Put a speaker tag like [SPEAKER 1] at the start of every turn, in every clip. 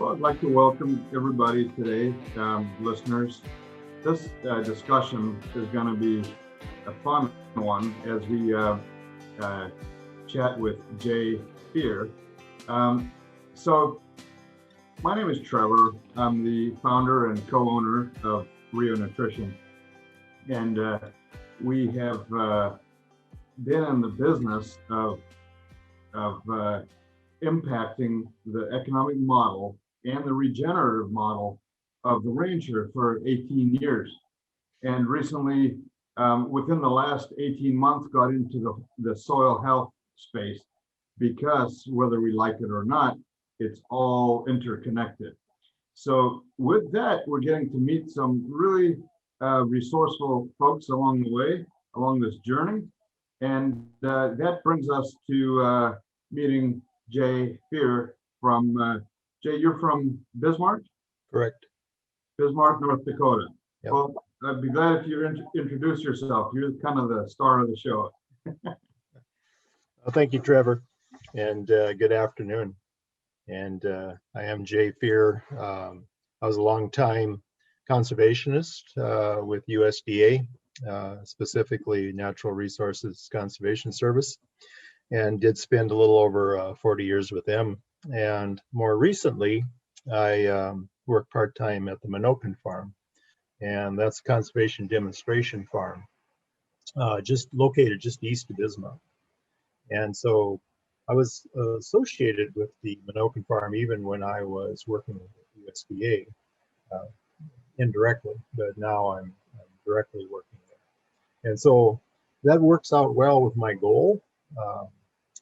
[SPEAKER 1] Well, I'd like to welcome everybody today, listeners. This discussion is going to be a fun one as we chat with Jay Fuhrer. So my name is Trevor. I'm the founder and co-owner of Rio Nutrition. And we have been in the business of impacting the economic model and the regenerative model of the rancher for 18 years. And recently, within the last 18 months, got into the soil health space because whether we like it or not, it's all interconnected. So with that, we're getting to meet some really resourceful folks along the way, along this journey. And that brings us to meeting Jay Fuhrer from, Jay, you're from Bismarck?
[SPEAKER 2] Correct.
[SPEAKER 1] Bismarck, North Dakota.
[SPEAKER 2] Yep.
[SPEAKER 1] Well, I'd be glad if you introduce yourself. You're kind of the star of the show.
[SPEAKER 2] Well, thank you, Trevor, and good afternoon. And I am Jay Fuhrer. I was a long-time conservationist with USDA, specifically Natural Resources Conservation Service, and did spend a little over 40 years with them. And more recently, I worked part-time at the Menoken Farm, and that's a conservation demonstration farm, just located just east of Bismarck. And so I was associated with the Menoken Farm even when I was working with USDA indirectly, but now I'm directly working there. And so that works out well with my goal.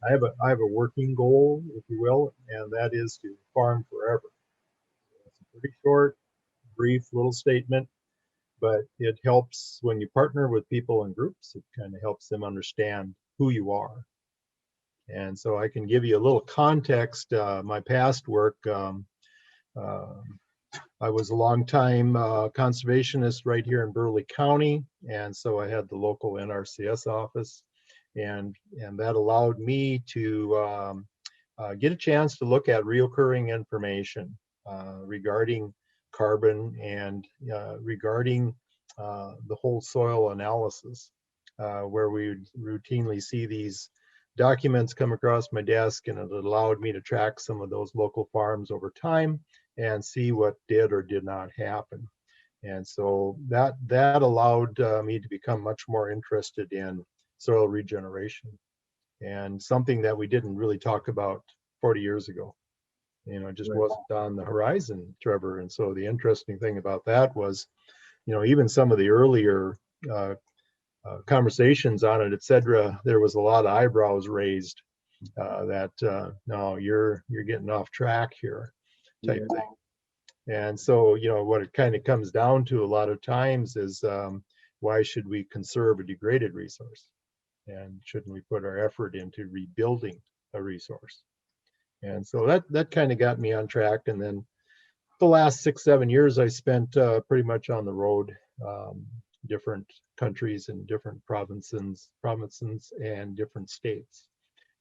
[SPEAKER 2] I have a working goal, if you will, and that is to farm forever. It's a pretty short, brief little statement, but it helps when you partner with people in groups. It kind of helps them understand who you are. And so I can give you a little context. My past work, I was a long-time conservationist right here in Burleigh County, and so I had the local NRCS office. And that allowed me to get a chance to look at reoccurring information regarding carbon and regarding the whole soil analysis, where we would routinely see these documents come across my desk, and it allowed me to track some of those local farms over time and see what did or did not happen. And so that allowed me to become much more interested in soil regeneration, and something that we didn't really talk about 40 years ago. You know, it just wasn't on the horizon, Trevor. And so the interesting thing about that was, you know, even some of the earlier conversations on it, etc., there was a lot of eyebrows raised that no, you're getting off track here, type thing. And so, you know, what it kind of comes down to a lot of times is why should we conserve a degraded resource? And shouldn't we put our effort into rebuilding a resource? And so that kind of got me on track. And then the last 6-7 years I spent pretty much on the road, different countries and different provinces and different states.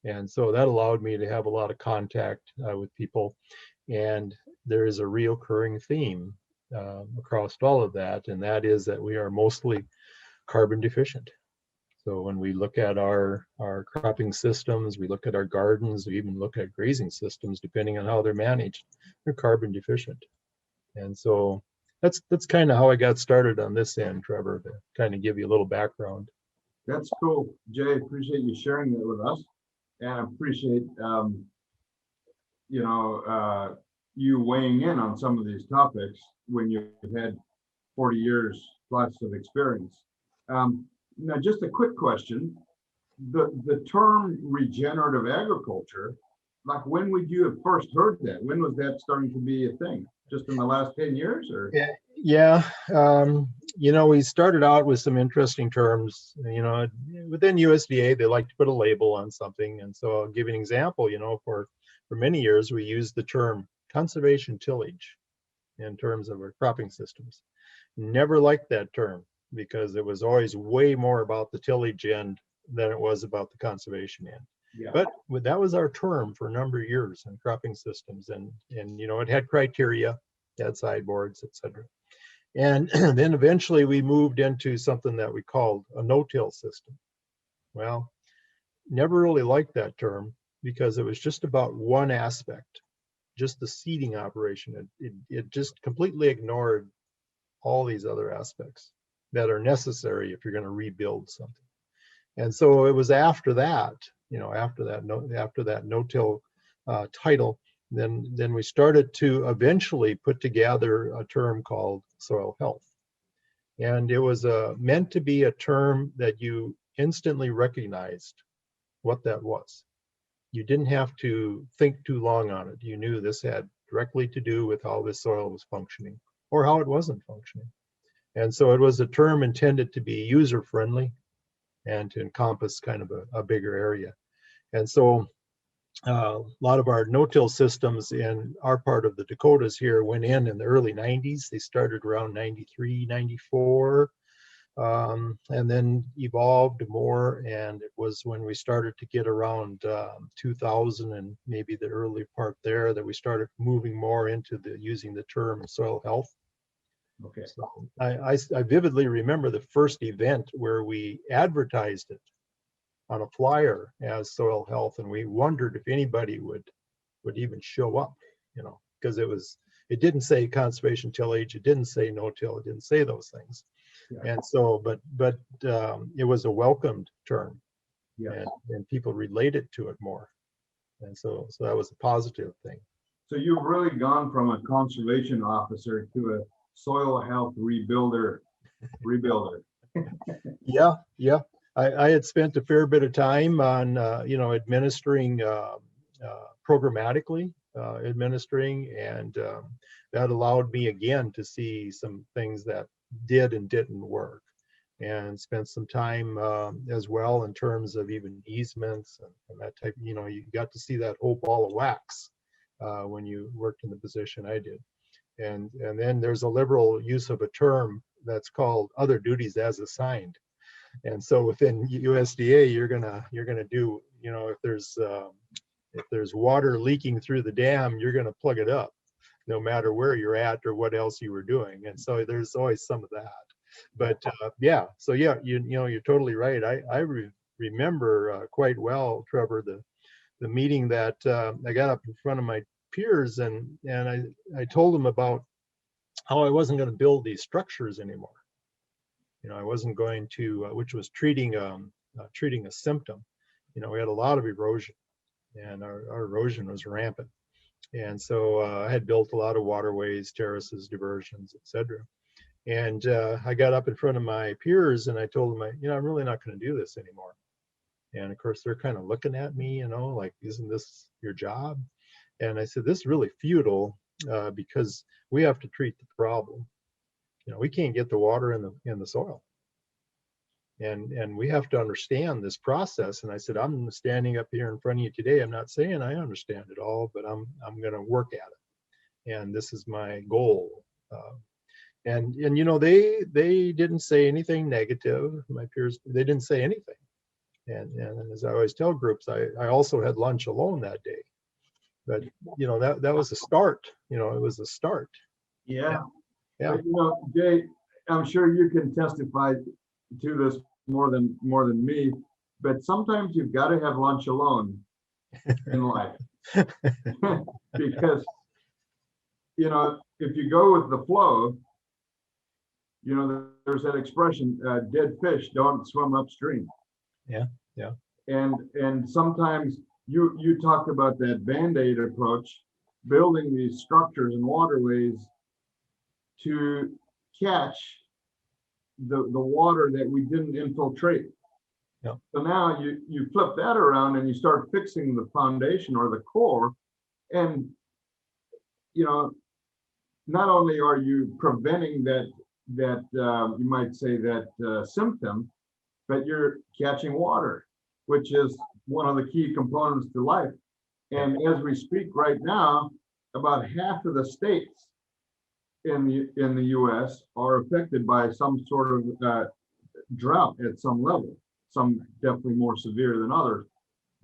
[SPEAKER 2] And so that allowed me to have a lot of contact with people. And there is a reoccurring theme across all of that, and that is that we are mostly carbon deficient. So when we look at our cropping systems, we look at our gardens, we even look at grazing systems, depending on how they're managed, they're carbon deficient. And so that's kind of how I got started on this end, Trevor, to kind of give you a little background.
[SPEAKER 1] That's cool, Jay. Appreciate you sharing that with us, and I appreciate you weighing in on some of these topics when you've had 40 years plus of experience. Now, just a quick question. The term regenerative agriculture, like when would you have first heard that? When was that starting to be a thing? Just in the last 10 years or?
[SPEAKER 2] Yeah. You know, we started out with some interesting terms. You know, within USDA, they like to put a label on something. And so I'll give you an example. You know, for many years, we used the term conservation tillage in terms of our cropping systems. Never liked that term, because it was always way more about the tillage end than it was about the conservation end.
[SPEAKER 1] Yeah.
[SPEAKER 2] But that was our term for a number of years in cropping systems, and it had criteria, it had sideboards, etc. And then eventually we moved into something that we called a no-till system. Well, never really liked that term because it was just about one aspect, just the seeding operation. It just completely ignored all these other aspects that are necessary if you're going to rebuild something. And so it was after that, after that no-till title, then we started to eventually put together a term called soil health. And it was meant to be a term that you instantly recognized what that was. You didn't have to think too long on it. You knew this had directly to do with how the soil was functioning or how it wasn't functioning. And so it was a term intended to be user-friendly and to encompass kind of a bigger area. And so a lot of our no-till systems in our part of the Dakotas here went in the early 90s. They started around 93, 94, and then evolved more. And it was when we started to get around 2000 and maybe the early part there that we started moving more into using the term soil health.
[SPEAKER 1] Okay.
[SPEAKER 2] So I vividly remember the first event where we advertised it on a flyer as soil health, and we wondered if anybody would even show up, because it didn't say conservation tillage, it didn't say no-till, it didn't say those things. Yeah. And so, but it was a welcomed term, yeah. and people related to it more, and so that was a positive thing.
[SPEAKER 1] So you've really gone from a conservation officer to a soil health rebuilder.
[SPEAKER 2] Yeah. I had spent a fair bit of time on, administering programmatically, and that allowed me again to see some things that did and didn't work, and spent some time as well in terms of even easements and that type. You got to see that whole ball of wax when you worked in the position I did. And then there's a liberal use of a term that's called other duties as assigned. And so within USDA, you're gonna do, if there's water leaking through the dam, you're gonna plug it up, no matter where you're at or what else you were doing. And so there's always some of that. But you're totally right. I remember quite well, Trevor, the meeting that I got up in front of my peers and I told them about how I wasn't going to build these structures anymore. I wasn't going to, which was treating a symptom. We had a lot of erosion, and our erosion was rampant. And so I had built a lot of waterways, terraces, diversions, etc. And I got up in front of my peers and I told them, I'm really not going to do this anymore. And of course, they're kind of looking at me, like, isn't this your job? And I said, this is really futile because we have to treat the problem. We can't get the water in the soil. And we have to understand this process. And I said, I'm standing up here in front of you today. I'm not saying I understand it all, but I'm going to work at it. And this is my goal. And they didn't say anything negative. My peers, they didn't say anything. And as I always tell groups, I also had lunch alone that day. But that was a start. It was a start.
[SPEAKER 1] Yeah.
[SPEAKER 2] Yeah.
[SPEAKER 1] But, Jay, I'm sure you can testify to this more than me. But sometimes you've got to have lunch alone in life, because if you go with the flow, there's that expression: "Dead fish don't swim upstream."
[SPEAKER 2] Yeah.
[SPEAKER 1] And sometimes you talked about that Band-Aid approach, building these structures and waterways to catch the water that we didn't infiltrate.
[SPEAKER 2] Yeah.
[SPEAKER 1] So now you flip that around and you start fixing the foundation or the core, and not only are you preventing that you might say that symptom, but you're catching water, which is one of the key components to life. And as we speak right now, about half of the states in the U.S. are affected by some sort of drought at some level. Some definitely more severe than others.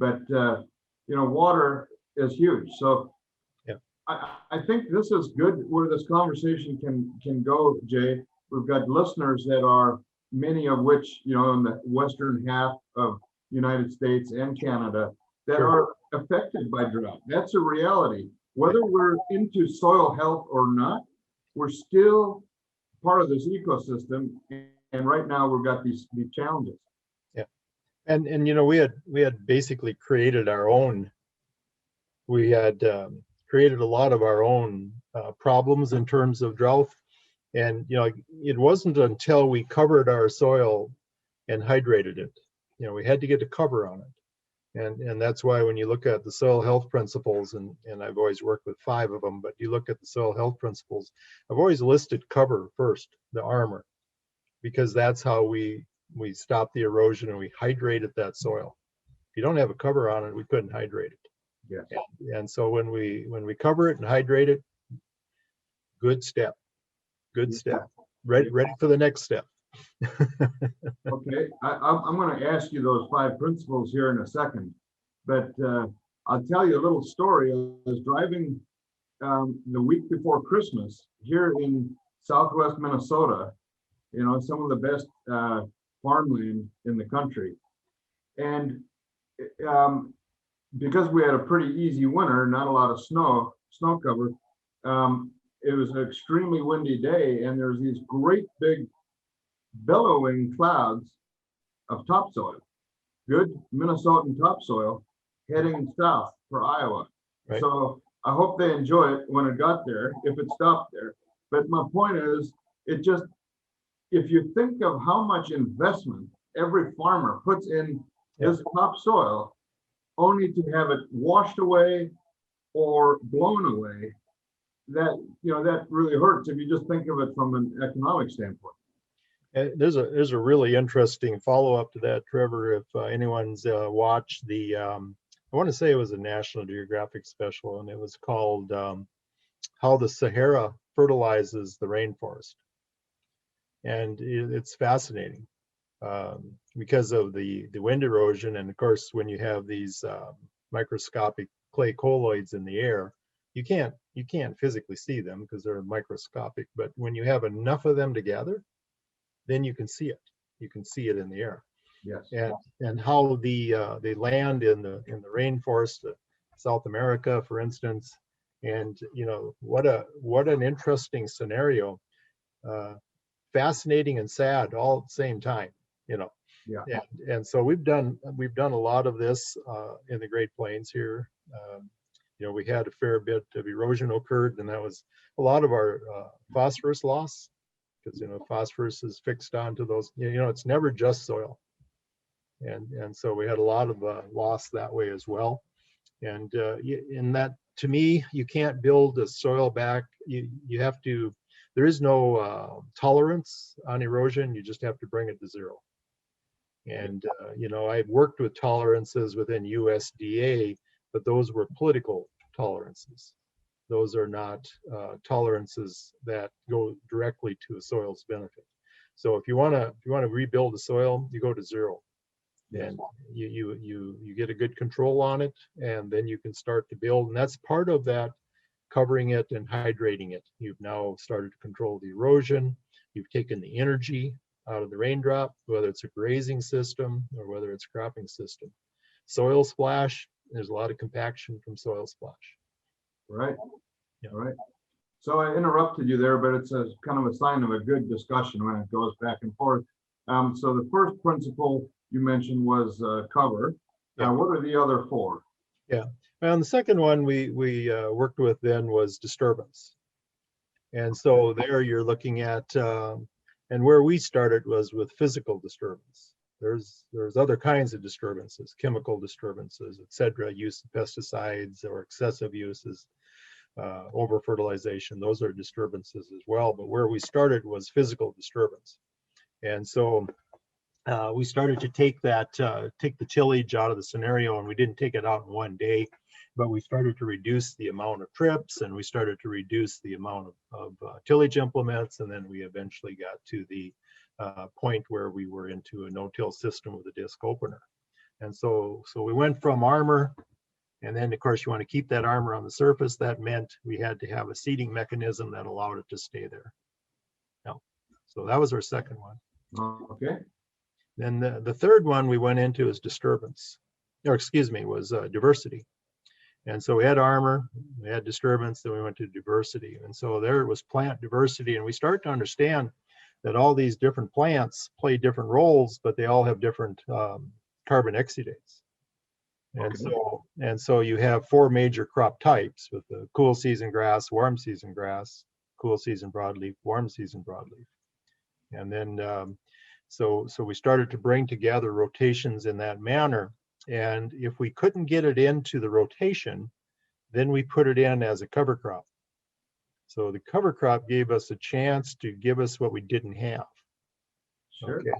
[SPEAKER 1] but water is huge. So
[SPEAKER 2] Yeah.
[SPEAKER 1] I think this is good where this conversation can go, Jay. We've got listeners that are, many of which, in the western half of United States and Canada, that
[SPEAKER 2] Sure.
[SPEAKER 1] are affected by drought. That's a reality. Whether we're into soil health or not, we're still part of this ecosystem. And right now we've got these challenges.
[SPEAKER 2] Yeah. And we had basically created our own, we had created a lot of our own problems in terms of drought. And, it wasn't until we covered our soil and hydrated it, we had to get a cover on it. And that's why when you look at the soil health principles, and I've always worked with 5 of them, but you look at the soil health principles, I've always listed cover first, the armor, because that's how we stop the erosion and we hydrated that soil. If you don't have a cover on it, we couldn't hydrate it.
[SPEAKER 1] Yes.
[SPEAKER 2] And so when we cover it and hydrate it, good step. Ready for the next step.
[SPEAKER 1] Okay, I'm going to ask you those 5 principles here in a second, but I'll tell you a little story. I was driving the week before Christmas here in Southwest Minnesota, some of the best farmland in the country. And because we had a pretty easy winter, not a lot of snow cover, it was an extremely windy day, and there's these great big billowing clouds of topsoil, good Minnesotan topsoil, heading south for Iowa. Right. So I hope they enjoy it when it got there, if it stopped there. But my point is, if you think of how much investment every farmer puts in his topsoil, only to have it washed away or blown away, that really hurts if you just think of it from an economic standpoint.
[SPEAKER 2] There's a really interesting follow-up to that, Trevor. If anyone's watched the, I want to say it was a National Geographic special, and it was called How the Sahara Fertilizes the Rainforest. And it's fascinating because of the wind erosion. And of course, when you have these microscopic clay colloids in the air, you can't physically see them because they're microscopic. But when you have enough of them together, then you can see it. You can see it in the air.
[SPEAKER 1] Yes.
[SPEAKER 2] And how the land in the rainforest, South America, for instance, and what an interesting scenario, fascinating and sad all at the same time.
[SPEAKER 1] Yeah.
[SPEAKER 2] And so we've done a lot of this in the Great Plains here. We had a fair bit of erosion occurred, and that was a lot of our phosphorus loss. Because phosphorus is fixed onto those. It's never just soil, and so we had a lot of loss that way as well. And in that, to me, you can't build a soil back. You have to. There is no tolerance on erosion. You just have to bring it to zero. And I've worked with tolerances within USDA, but those were political tolerances. Those are not tolerances that go directly to a soil's benefit. So if you want to rebuild the soil, you go to zero, and you get a good control on it, and then you can start to build. And that's part of that, covering it and hydrating it. You've now started to control the erosion. You've taken the energy out of the raindrop, whether it's a grazing system or whether it's a cropping system. Soil splash, there's a lot of compaction from soil splash.
[SPEAKER 1] Right.
[SPEAKER 2] Yeah.
[SPEAKER 1] Right. So I interrupted you there, but it's a kind of a sign of a good discussion when it goes back and forth. So the first principle you mentioned was cover.
[SPEAKER 2] Yeah.
[SPEAKER 1] What are the other 4?
[SPEAKER 2] Yeah. And the second one we worked with then was disturbance. And so there you're looking at, and where we started was with physical disturbance. There's other kinds of disturbances, chemical disturbances, etc., use of pesticides or excessive uses, over fertilization. Those are disturbances as well. But where we started was physical disturbance. And so we started to take the tillage out of the scenario, and we didn't take it out in one day, but we started to reduce the amount of trips, and we started to reduce the amount of tillage implements, and then we eventually got to the point where we were into a no-till system with a disc opener. And so we went from armor, and then of course you want to keep that armor on the surface. That meant we had to have a seeding mechanism that allowed it to stay there. Now, so that was our second one.
[SPEAKER 1] Okay.
[SPEAKER 2] Then the third one we went into is disturbance, or excuse me, was diversity. And so we had armor, we had disturbance, then we went to diversity. And so there was plant diversity, and we start to understand that all these different plants play different roles, but they all have different carbon exudates. And so you have 4 major crop types with the cool season grass, warm season grass, cool season broadleaf, warm season broadleaf. And then so we started to bring together rotations in that manner. And if we couldn't get it into the rotation, then we put it in as a cover crop. So the cover crop gave us a chance to give us what we didn't have.
[SPEAKER 1] Sure.
[SPEAKER 2] Okay.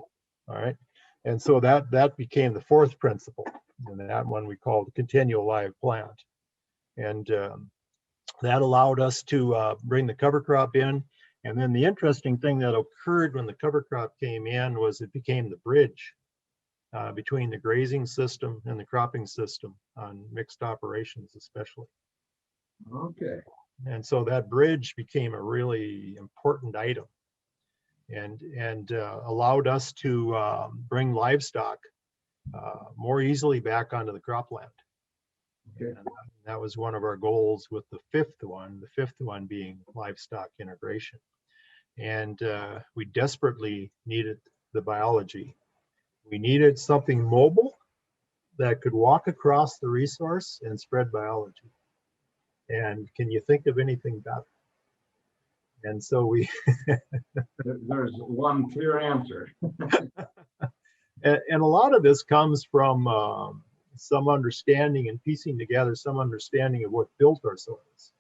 [SPEAKER 2] All right. And so that became the fourth principle. And that one we called continual live plant. And that allowed us to bring the cover crop in. And then the interesting thing that occurred when the cover crop came in was it became the bridge between the grazing system and the cropping system on mixed operations especially.
[SPEAKER 1] Okay.
[SPEAKER 2] And so that bridge became a really important item and allowed us to bring livestock more easily back onto the cropland.
[SPEAKER 1] Okay.
[SPEAKER 2] And that was one of our goals with the fifth one being livestock integration. And we desperately needed the biology. We needed something mobile that could walk across the resource and spread biology. And can you think of anything better? And so we
[SPEAKER 1] There's one clear answer.
[SPEAKER 2] and a lot of this comes from some understanding and piecing together some understanding of what built our soils.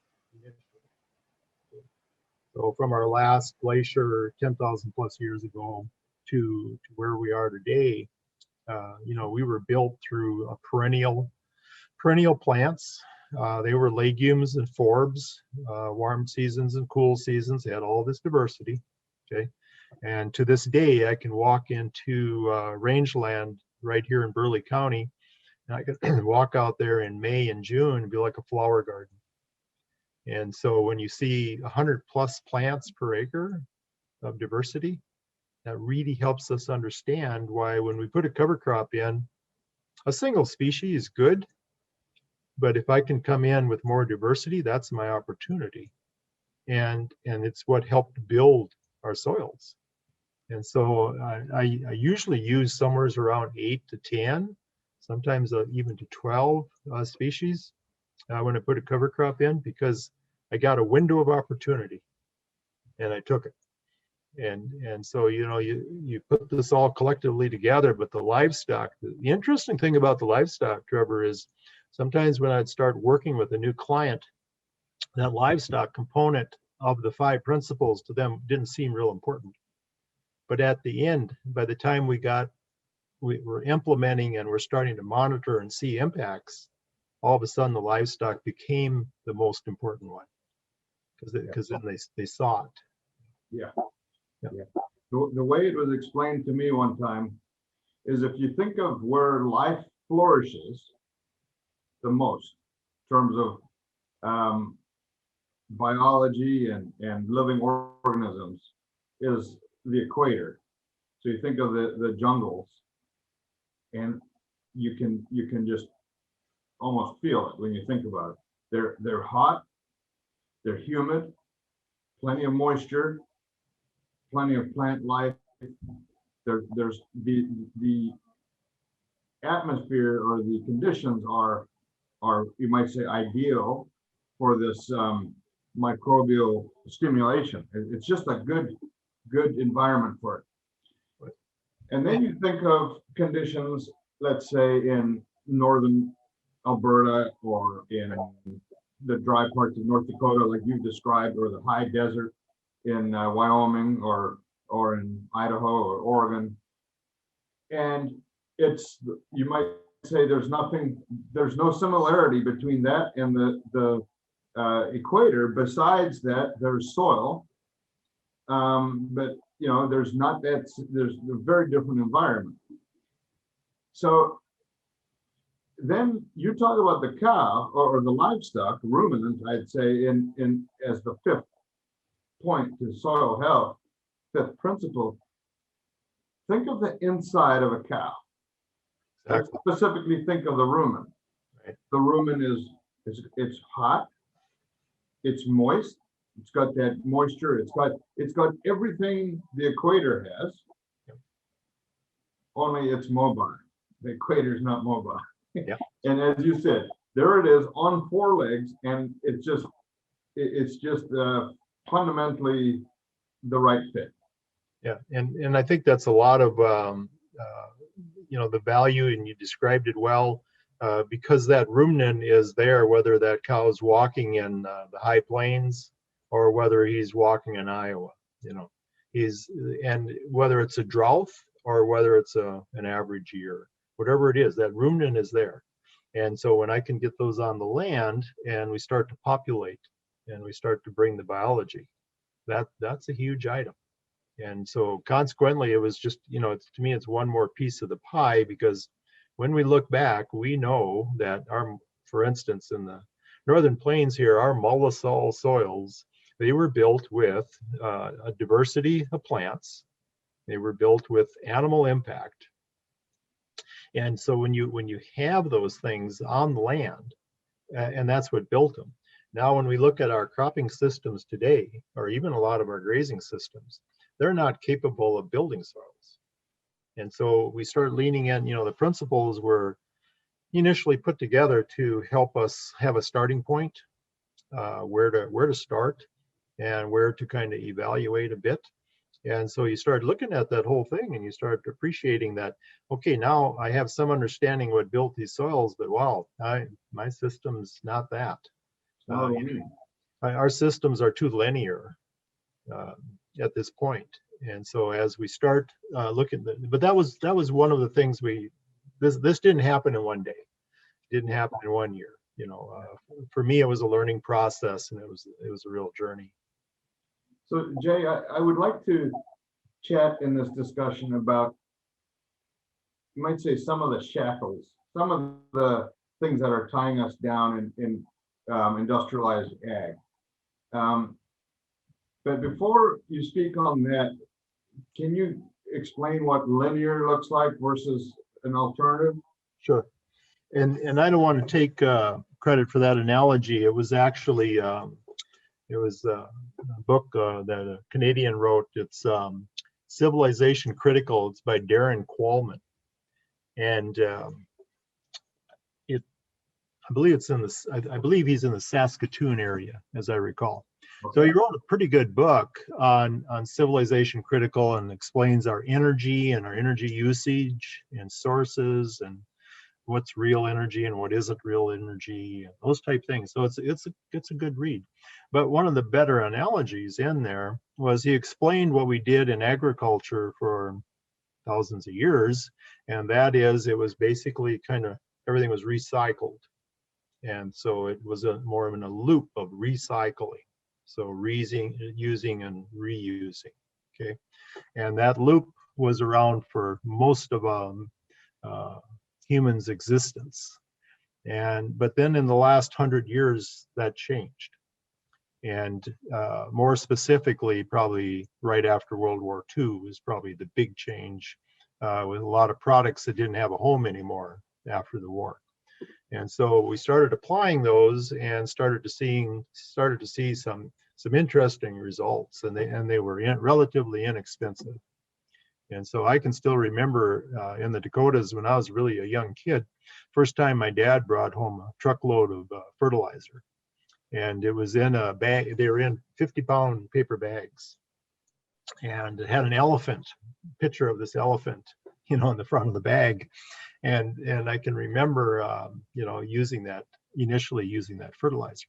[SPEAKER 2] So from our last glacier 10,000 plus years ago to where we are today, we were built through a perennial plants. They were legumes and forbs, warm seasons and cool seasons. They had all this diversity. Okay. And to this day, I can walk into rangeland right here in Burleigh County, and I can walk out there in May and June and be like a flower garden. And so when you see 100 plus plants per acre of diversity, that really helps us understand why when we put a cover crop in, a single species is good, but if I can come in with more diversity, that's my opportunity. And it's what helped build our soils. And so I usually use somewhere around 8 to 10, sometimes even to 12 species when I put a cover crop in, because I got a window of opportunity and I took it. And so, you put this all collectively together, but the livestock, the interesting thing about the livestock, Trevor, is sometimes when I'd start working with a new client, that livestock component of the 5 principles to them didn't seem real important. But at the end, by the time we were implementing and we're starting to monitor and see impacts, all of a sudden the livestock became the most important one because then they saw it.
[SPEAKER 1] Yeah. Yeah. The way it was explained to me one time is if you think of where life flourishes the most in terms of biology and living organisms is the equator. So you think of the jungles, and you can just almost feel it when you think about it. They're hot, they're humid, plenty of moisture, plenty of plant life. There's the atmosphere or the conditions are you might say ideal for this microbial stimulation. It's just a good environment for it. And then you think of conditions, let's say in northern Alberta or in the dry parts of North Dakota, like you've described, or the high desert in Wyoming or in Idaho or Oregon. And you might say there's no similarity between that and the equator, besides that there's soil. But there's a very different environment. So then you talk about the cow or the livestock, ruminant, I'd say, in as the fifth point to soil health, fifth principle. Think of the inside of a cow. Let's
[SPEAKER 2] Exactly.
[SPEAKER 1] specifically think of the rumen.
[SPEAKER 2] Right.
[SPEAKER 1] The rumen it's hot, it's moist, it's got that moisture, it's got everything the equator has, only it's mobile. The equator is not mobile.
[SPEAKER 2] Yeah.
[SPEAKER 1] And as you said, there it is on four legs, and it's just fundamentally the right fit.
[SPEAKER 2] Yeah, and I think that's a lot of the value, and you described it well, because that ruminant is there, whether that cow is walking in the high plains or whether he's walking in Iowa. And whether it's a drought or whether it's an average year, whatever it is, that ruminant is there. And so when I can get those on the land and we start to populate and we start to bring the biology, that's a huge item. And so consequently, it was just, to me, it's one more piece of the pie, because when we look back, we know that for instance, in the Northern Plains here, our mollisol soils, they were built with a diversity of plants. They were built with animal impact. And so when you have those things on the land, and that's what built them. Now, when we look at our cropping systems today, or even a lot of our grazing systems, they're not capable of building soils. And so we start leaning in, the principles were initially put together to help us have a starting point, where to start and where to kind of evaluate a bit. And so you start looking at that whole thing and you start appreciating that, okay, now I have some understanding what built these soils, but wow, my system's not that. Our systems are too linear at this point. And so as we start looking, but that was one of the things this didn't happen in one day. It didn't happen in 1 year. For me, it was a learning process, and it was a real journey.
[SPEAKER 1] So Jay, I would like to chat in this discussion about, you might say, some of the shackles, some of the things that are tying us down in industrialized ag. But before you speak on that, can you explain what linear looks like versus an alternative?
[SPEAKER 2] Sure. And I don't want to take credit for that analogy. It was actually it was a book that a Canadian wrote. It's Civilization Critical. It's by Darren Qualman, and I believe he's in the Saskatoon area, as I recall. Okay. So he wrote a pretty good book on Civilization Critical, and explains our energy and our energy usage and sources and what's real energy and what isn't real energy, and those type things. So it's a good read. But one of the better analogies in there was he explained what we did in agriculture for thousands of years, and that is, it was basically kind of everything was recycled. And so it was more of a loop of recycling. So using and reusing, okay? And that loop was around for most of humans' existence. But then in the last 100 years, that changed. And more specifically, probably right after World War II was probably the big change, with a lot of products that didn't have a home anymore after the war. And so we started applying those and started to see some interesting results, and they were relatively inexpensive. And so I can still remember in the Dakotas, when I was really a young kid, first time my dad brought home a truckload of fertilizer, and it was in a bag. They were in 50-pound paper bags, and it had an elephant, picture of this elephant, on the front of the bag. And I can remember, initially using that fertilizer,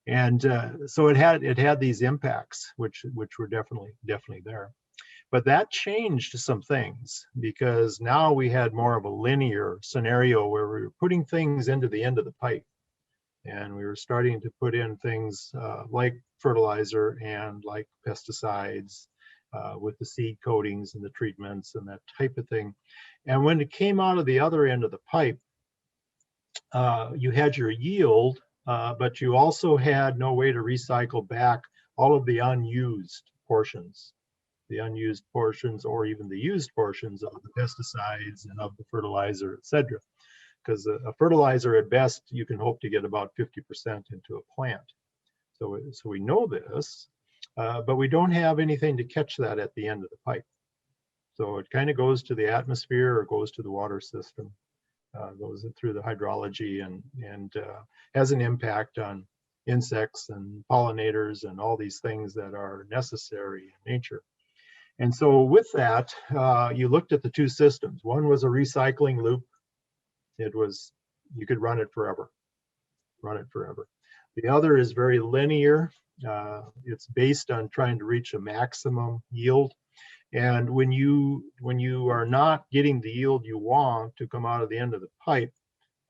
[SPEAKER 2] and so it had these impacts, which were definitely there. But that changed some things, because now we had more of a linear scenario where we were putting things into the end of the pipe, and we were starting to put in things like fertilizer and like pesticides, with the seed coatings and the treatments and that type of thing. And when it came out of the other end of the pipe, you had your yield, but you also had no way to recycle back all of the unused portions, or even the used portions of the pesticides and of the fertilizer, etc. Because a fertilizer at best, you can hope to get about 50% into a plant. So we know this, but we don't have anything to catch that at the end of the pipe. So it kind of goes to the atmosphere or goes to the water system, goes through the hydrology and has an impact on insects and pollinators and all these things that are necessary in nature. And so with that, you looked at the two systems. One was a recycling loop. It was, you could run it forever. The other is very linear. It's based on trying to reach a maximum yield. And when you are not getting the yield you want to come out of the end of the pipe,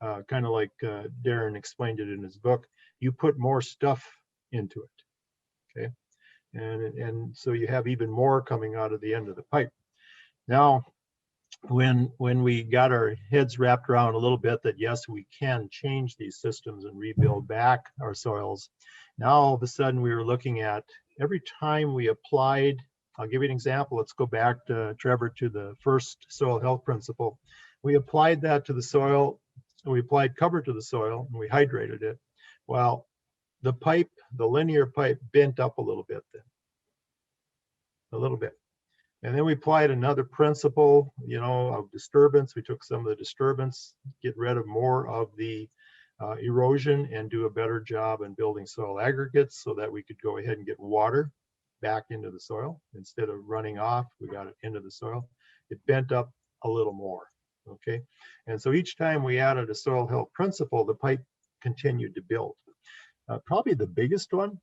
[SPEAKER 2] kind of like Darren explained it in his book, you put more stuff into it, okay? And so you have even more coming out of the end of the pipe. Now, when we got our heads wrapped around a little bit that yes, we can change these systems and rebuild back our soils, now all of a sudden we were looking at every time we applied, I'll give you an example. Let's go back to Trevor to the first soil health principle. We applied that to the soil, and we applied cover to the soil, and we hydrated it. Well, the pipe, the linear pipe, bent up a little bit then, a little bit. And then we applied another principle, of disturbance. We took some of the disturbance, get rid of more of the erosion, and do a better job in building soil aggregates so that we could go ahead and get water back into the soil. Instead of running off, we got it into the soil. It bent up a little more, okay? And so each time we added a soil health principle, the pipe continued to build. Probably the biggest one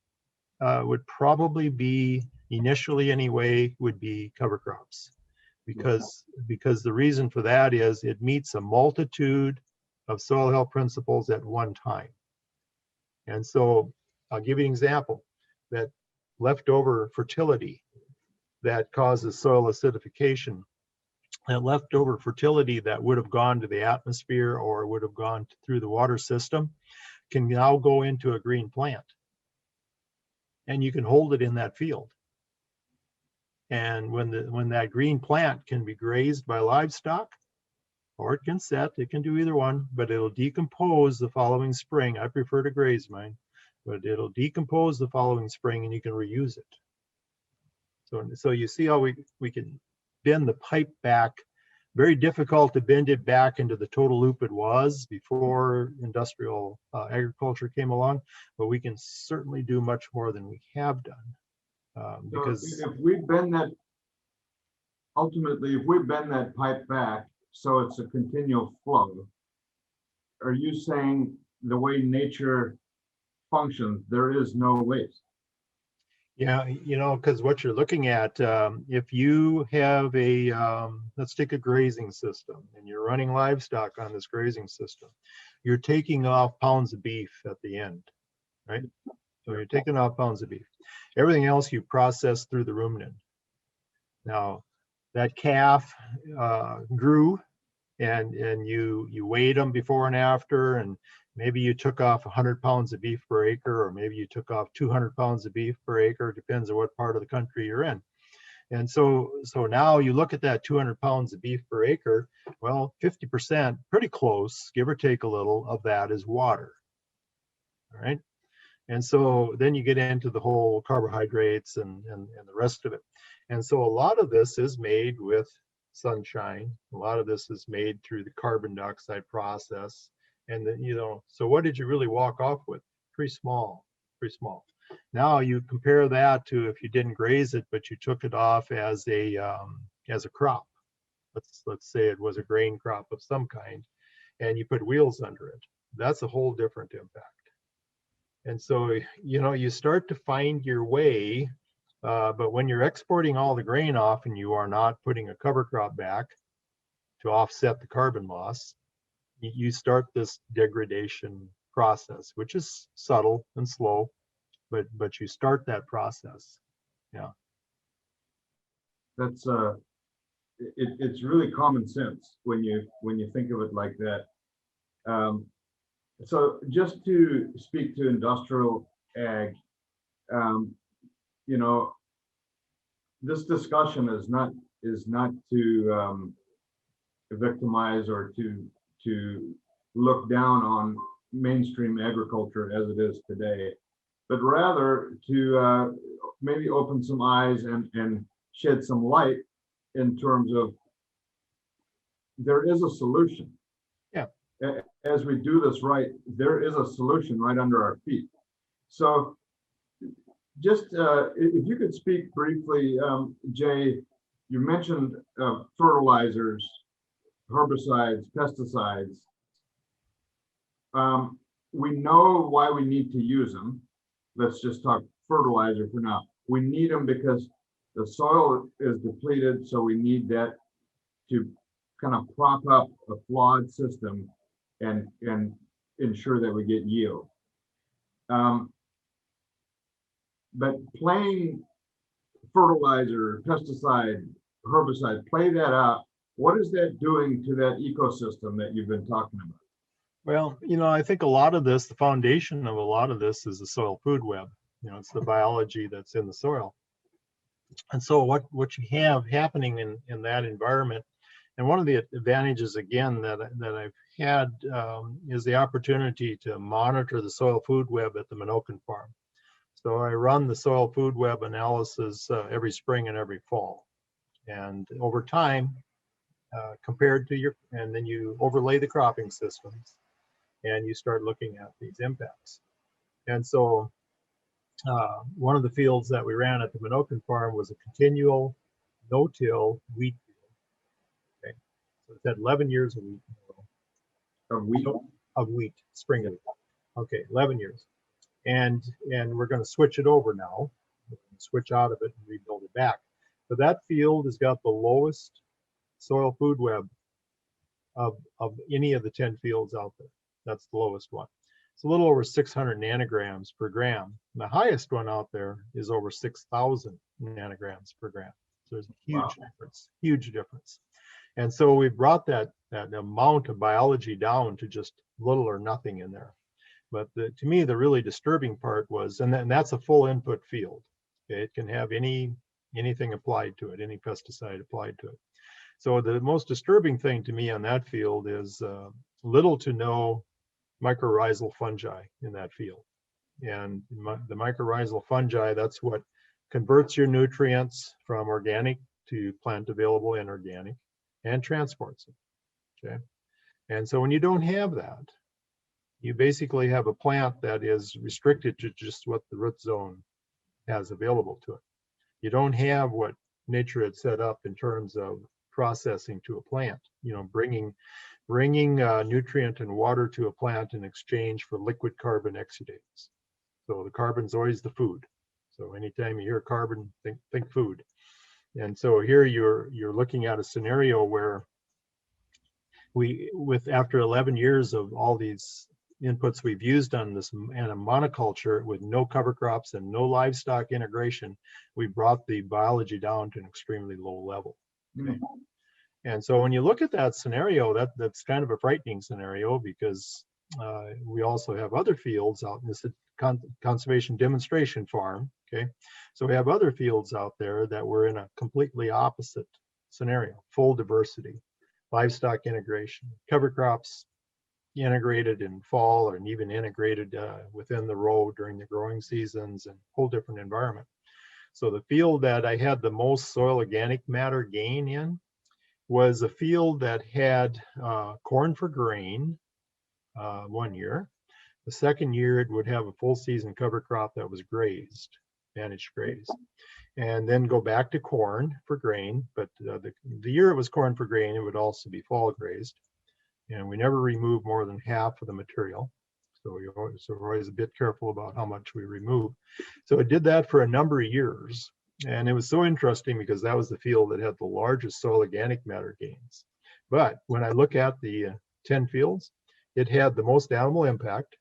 [SPEAKER 2] would probably be, initially anyway, would be cover crops. Because the reason for that is it meets a multitude of soil health principles at one time. And so I'll give you an example. That leftover fertility that causes soil acidification, that leftover fertility that would have gone to the atmosphere or would have gone through the water system can now go into a green plant. And you can hold it in that field. And when that green plant can be grazed by livestock, or it can set, it can do either one, but it'll decompose the following spring. I prefer to graze mine, but it'll decompose the following spring and you can reuse it. So you see how we can bend the pipe back. Very difficult to bend it back into the total loop it was before industrial agriculture came along, but we can certainly do much more than we have done. Because
[SPEAKER 1] if we bend that, ultimately, if we bend that pipe back so it's a continual flow, are you saying the way nature functions, there is no waste?
[SPEAKER 2] Yeah, because what you're looking at, if you have a, let's take a grazing system and you're running livestock on this grazing system, you're taking off pounds of beef at the end, right? So you're taking off pounds of beef. Everything else you process through the ruminant. Now, that calf grew and you weighed them before and after, and maybe you took off 100 pounds of beef per acre, or maybe you took off 200 pounds of beef per acre, depends on what part of the country you're in. And so now you look at that 200 pounds of beef per acre, well, 50%, pretty close, give or take a little, of that is water, all right? And so then you get into the whole carbohydrates and the rest of it. And so a lot of this is made with sunshine. A lot of this is made through the carbon dioxide process. And then, so what did you really walk off with? Pretty small, pretty small. Now you compare that to if you didn't graze it, but you took it off as a crop. Let's say it was a grain crop of some kind, and you put wheels under it. That's a whole different impact. And so, you start to find your way, but when you're exporting all the grain off and you are not putting a cover crop back to offset the carbon loss, you start this degradation process, which is subtle and slow, but you start that process. Yeah.
[SPEAKER 1] That's it's really common sense when you think of it like that. So just to speak to industrial ag, you know, this discussion is not to victimize or to look down on mainstream agriculture as it is today, but rather to maybe open some eyes and shed some light in terms of there is a solution.
[SPEAKER 2] Yeah.
[SPEAKER 1] As we do this right, there is a solution right under our feet. So just if you could speak briefly, Jay, you mentioned fertilizers, herbicides, pesticides. We know why we need to use them. Let's just talk fertilizer for now. We need them because the soil is depleted, so we need that to kind of prop up a flawed system and ensure that we get yield. But plain fertilizer, pesticide, herbicide, play that out. What is that doing to that ecosystem that you've been talking about?
[SPEAKER 2] Well, I think a lot of this, the foundation of a lot of this is the soil food web. It's the biology that's in the soil. And so what you have happening in that environment, and one of the advantages, again, that I've had is the opportunity to monitor the soil food web at the Minokan farm. So I run the soil food web analysis every spring and every fall. And over time, compared to and then you overlay the cropping systems and you start looking at these impacts. And so one of the fields that we ran at the Minokan farm was a continual no-till wheat field. Okay, so it's had 11 years of wheat. Of wheat, spring wheat. Okay, 11 years. And we're going to switch it over now. Switch out of it and rebuild it back. So that field has got the lowest soil food web of any of the 10 fields out there. That's the lowest one. It's a little over 600 nanograms per gram. And the highest one out there is over 6,000 nanograms per gram. So there's a huge difference, huge difference. And so we brought that amount of biology down to just little or nothing in there. But to me, the really disturbing part was, and that's a full input field. Okay? It can have anything applied to it, any pesticide applied to it. So the most disturbing thing to me on that field is little to no mycorrhizal fungi in that field. And the mycorrhizal fungi, that's what converts your nutrients from organic to plant available inorganic and transports them. Okay. And so when you don't have that, you basically have a plant that is restricted to just what the root zone has available to it. You don't have what nature had set up in terms of processing to a plant, bringing nutrient and water to a plant in exchange for liquid carbon exudates. So the carbon's always the food. So anytime you hear carbon, think food. And so here you're looking at a scenario where after 11 years of all these inputs we've used on this and a monoculture with no cover crops and no livestock integration, we brought the biology down to an extremely low level. Okay. Mm-hmm. And so when you look at that scenario, that's kind of a frightening scenario because we also have other fields out in this conservation demonstration farm. Okay, so we have other fields out there that were in a completely opposite scenario, full diversity, livestock integration, cover crops integrated in fall and even integrated within the row during the growing seasons, and whole different environment. So the field that I had the most soil organic matter gain in was a field that had corn for grain 1 year. The second year it would have a full season cover crop that was grazed, managed grazed, and then go back to corn for grain. But the year it was corn for grain, it would also be fall grazed. And we never remove more than half of the material. So we're always a bit careful about how much we remove. So it did that for a number of years. And it was so interesting because that was the field that had the largest soil organic matter gains. But when I look at the 10 fields, it had the most animal impact,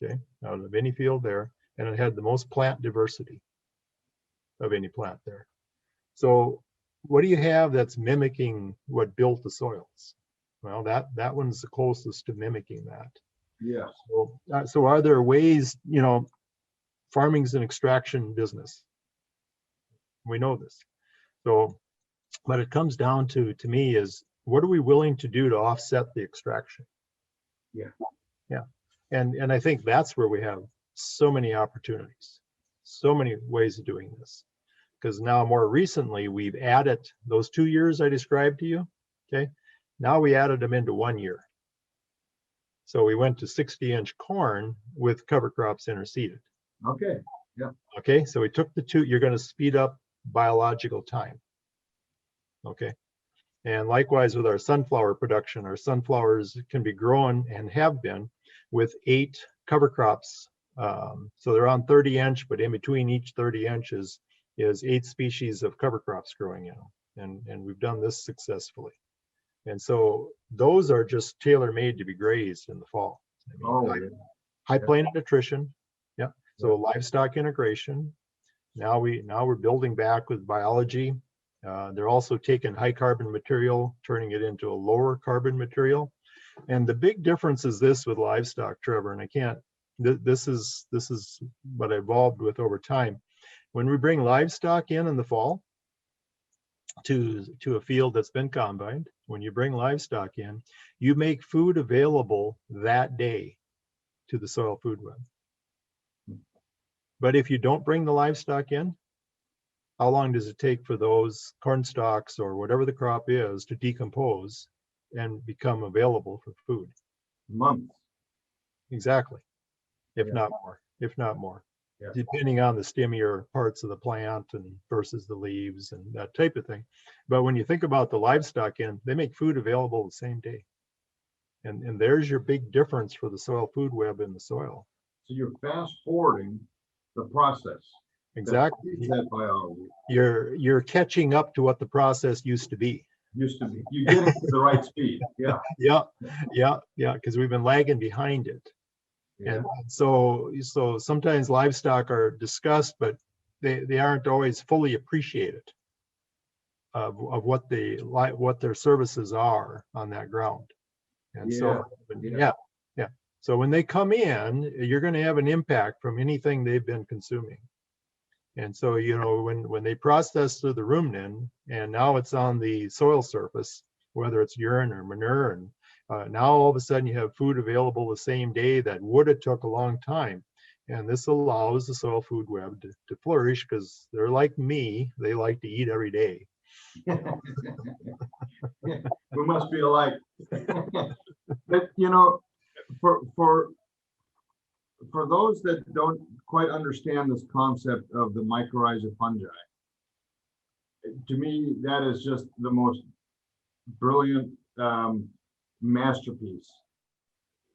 [SPEAKER 2] okay, out of any field there, and it had the most plant diversity of any plant there. So what do you have that's mimicking what built the soils? Well, that one's the closest to mimicking that.
[SPEAKER 1] Yes.
[SPEAKER 2] So are there ways, farming's an extraction business. We know this. So, but it comes down to me is, what are we willing to do to offset the extraction?
[SPEAKER 1] Yeah.
[SPEAKER 2] Yeah. And I think that's where we have so many opportunities, so many ways of doing this. Because now more recently, we've added those 2 years I described to you. Okay. Now we added them into 1 year. So we went to 60-inch corn with cover crops interseeded.
[SPEAKER 1] Okay. Yeah.
[SPEAKER 2] Okay. So we took the two, you're going to speed up biological time. Okay. And likewise with our sunflower production, our sunflowers can be grown and have been with 8 cover crops. So they're on 30-inch, but in between each 30 inches is 8 species of cover crops growing in. And we've done this successfully. And so those are just tailor-made to be grazed in the fall. High plane nutrition. Yeah. So livestock integration. Now we're building back with biology. They're also taking high carbon material, turning it into a lower carbon material. And the big difference is this with livestock, Trevor, and I can't, this is what I evolved with over time. When we bring livestock in the fall to a field that's been combined, when you bring livestock in, you make food available that day to the soil food web. But if you don't bring the livestock in, how long does it take for those corn stalks or whatever the crop is to decompose and become available for food?
[SPEAKER 1] Months.
[SPEAKER 2] Exactly. If not more.
[SPEAKER 1] Yeah.
[SPEAKER 2] Depending on the stemmier parts of the plant and versus the leaves and that type of thing. But when you think about the livestock in, they make food available the same day. And there's your big difference for the soil food web in the soil.
[SPEAKER 1] So you're fast forwarding the process.
[SPEAKER 2] Exactly.
[SPEAKER 1] That biology.
[SPEAKER 2] You're catching up to what the process used to be.
[SPEAKER 1] You get it to the right speed. Yeah.
[SPEAKER 2] Yeah. Because we've been lagging behind it. Yeah. And so sometimes livestock are discussed, but they aren't always fully appreciated of what their services are on that ground. And so so when they come in, you're going to have an impact from anything they've been consuming. And so, when they process through the rumen and now it's on the soil surface, whether it's urine or manure, and now all of a sudden you have food available the same day that would have took a long time. And this allows the soil food web to flourish because they're like me, they like to eat every day.
[SPEAKER 1] We must be alike. But for those that don't quite understand this concept of the mycorrhizae fungi, to me that is just the most brilliant masterpiece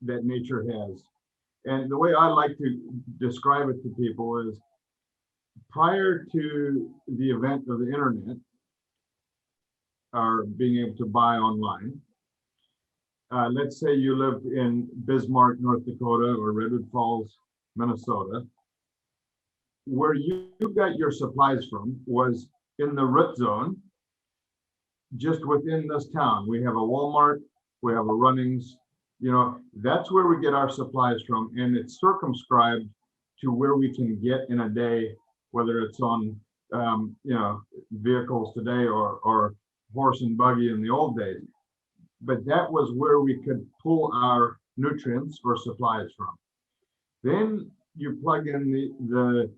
[SPEAKER 1] that nature has. And the way I like to describe it to people is, prior to the event of the internet, or being able to buy online, let's say you lived in Bismarck, North Dakota, or Redwood Falls, Minnesota. Where you got your supplies from was in the root zone, just within this town. We have a Walmart, we have a Runnings, that's where we get our supplies from, and it's circumscribed to where we can get in a day, whether it's on vehicles today or horse and buggy in the old days. But that was where we could pull our nutrients or supplies from. Then you plug in the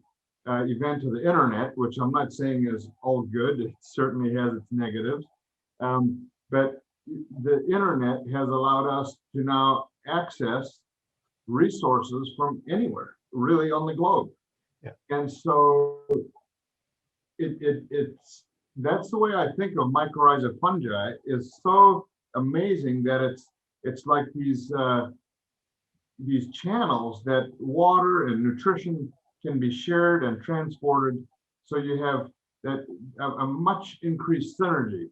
[SPEAKER 1] event of the internet, which I'm not saying is all good. It certainly has its negatives. But the internet has allowed us to now access resources from anywhere, really, on the globe.
[SPEAKER 2] Yeah. And
[SPEAKER 1] so that's the way I think of mycorrhizae fungi, is so amazing that it's like these channels that water and nutrition can be shared and transported, so you have that a much increased synergy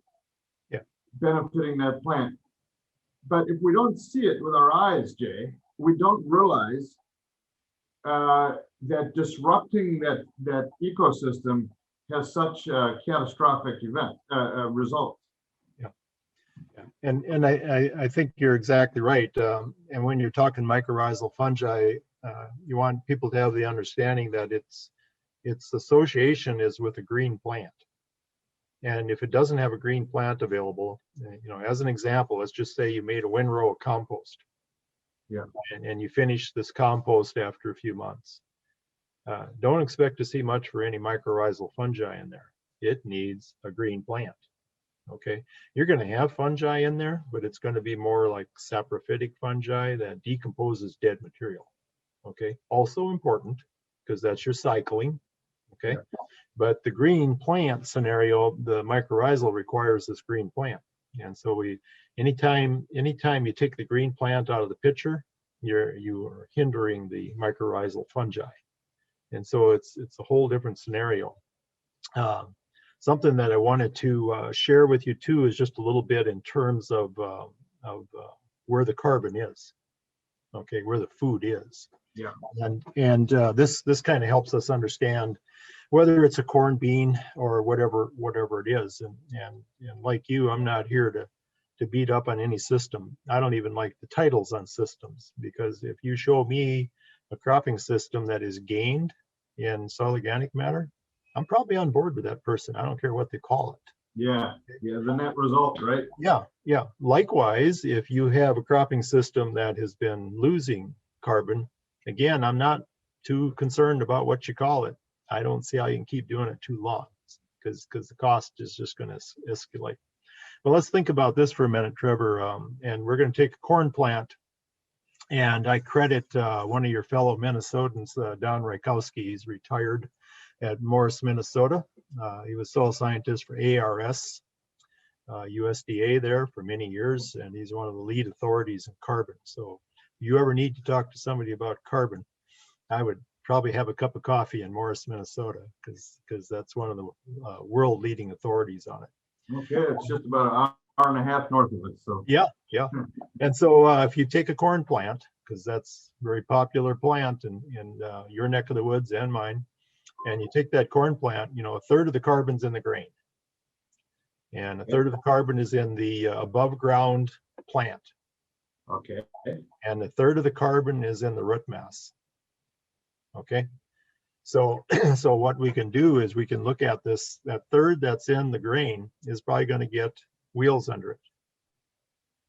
[SPEAKER 1] benefiting that plant. But if we don't see it with our eyes, Jay, we don't realize that disrupting that ecosystem has such a catastrophic result.
[SPEAKER 2] And I think you're exactly right. And when you're talking mycorrhizal fungi, you want people to have the understanding that its association is with a green plant. And if it doesn't have a green plant available, as an example, let's just say you made a windrow of compost.
[SPEAKER 1] Yeah.
[SPEAKER 2] And you finish this compost after a few months. Don't expect to see much for any mycorrhizal fungi in there. It needs a green plant. Okay, you're going to have fungi in there, but it's going to be more like saprophytic fungi that decomposes dead material. Okay, also important because that's your cycling. Okay, yeah. But the green plant scenario, the mycorrhizal requires this green plant, and so anytime you take the green plant out of the picture, you are hindering the mycorrhizal fungi, and so it's a whole different scenario. Something that I wanted to share with you too is just a little bit in terms of where the carbon is, okay, where the food is.
[SPEAKER 1] Yeah.
[SPEAKER 2] And this kind of helps us understand whether it's a corn bean or whatever it is. And like you, I'm not here to beat up on any system. I don't even like the titles on systems, because if you show me a cropping system that is gained in soil organic matter, I'm probably on board with that person. I don't care what they call it.
[SPEAKER 1] Yeah, the net result, right?
[SPEAKER 2] Yeah. Likewise, if you have a cropping system that has been losing carbon, again, I'm not too concerned about what you call it. I don't see how you can keep doing it too long, because the cost is just going to escalate. But let's think about this for a minute, Trevor. And we're going to take a corn plant, and I credit one of your fellow Minnesotans, Don Rykowski. He's retired at Morris, Minnesota. He was soil scientist for ARS, USDA there for many years, and he's one of the lead authorities in carbon. So if you ever need to talk to somebody about carbon, I would probably have a cup of coffee in Morris, Minnesota, because that's one of the world leading authorities on it.
[SPEAKER 1] Okay, it's just about an hour and a half north of it. So
[SPEAKER 2] yeah. And so if you take a corn plant, because that's a very popular plant in your neck of the woods and mine, and you take that corn plant, a third of the carbon's in the grain, and a third of the carbon is in the above ground plant.
[SPEAKER 1] Okay.
[SPEAKER 2] And a third of the carbon is in the root mass. Okay. So what we can do is we can look at this, that third that's in the grain is probably going to get wheels under it.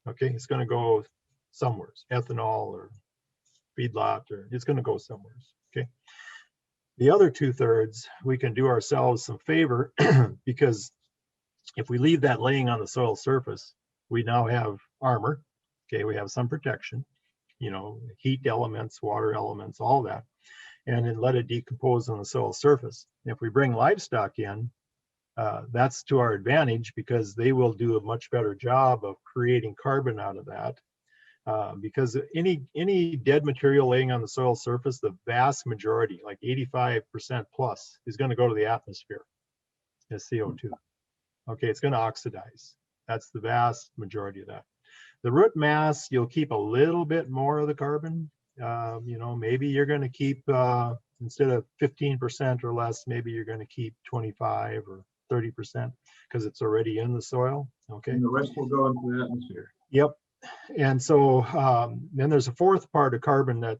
[SPEAKER 2] Okay. It's going to go somewhere, ethanol or feedlot, or it's going to go somewhere. Okay. The other 2/3, we can do ourselves some favor because if we leave that laying on the soil surface, we now have armor. Okay, we have some protection, heat elements, water elements, all that, and then let it decompose on the soil surface. If we bring livestock in, that's to our advantage, because they will do a much better job of creating carbon out of that. Because any dead material laying on the soil surface, the vast majority, like 85% plus, is going to go to the atmosphere as CO2. Okay, it's going to oxidize. That's the vast majority of that. The root mass, you'll keep a little bit more of the carbon. Maybe you're going to keep, instead of 15% or less, maybe you're going to keep 25 or 30% because it's already in the soil. Okay.
[SPEAKER 1] And the rest will go into the atmosphere.
[SPEAKER 2] Yep. And so then there's a fourth part of carbon that,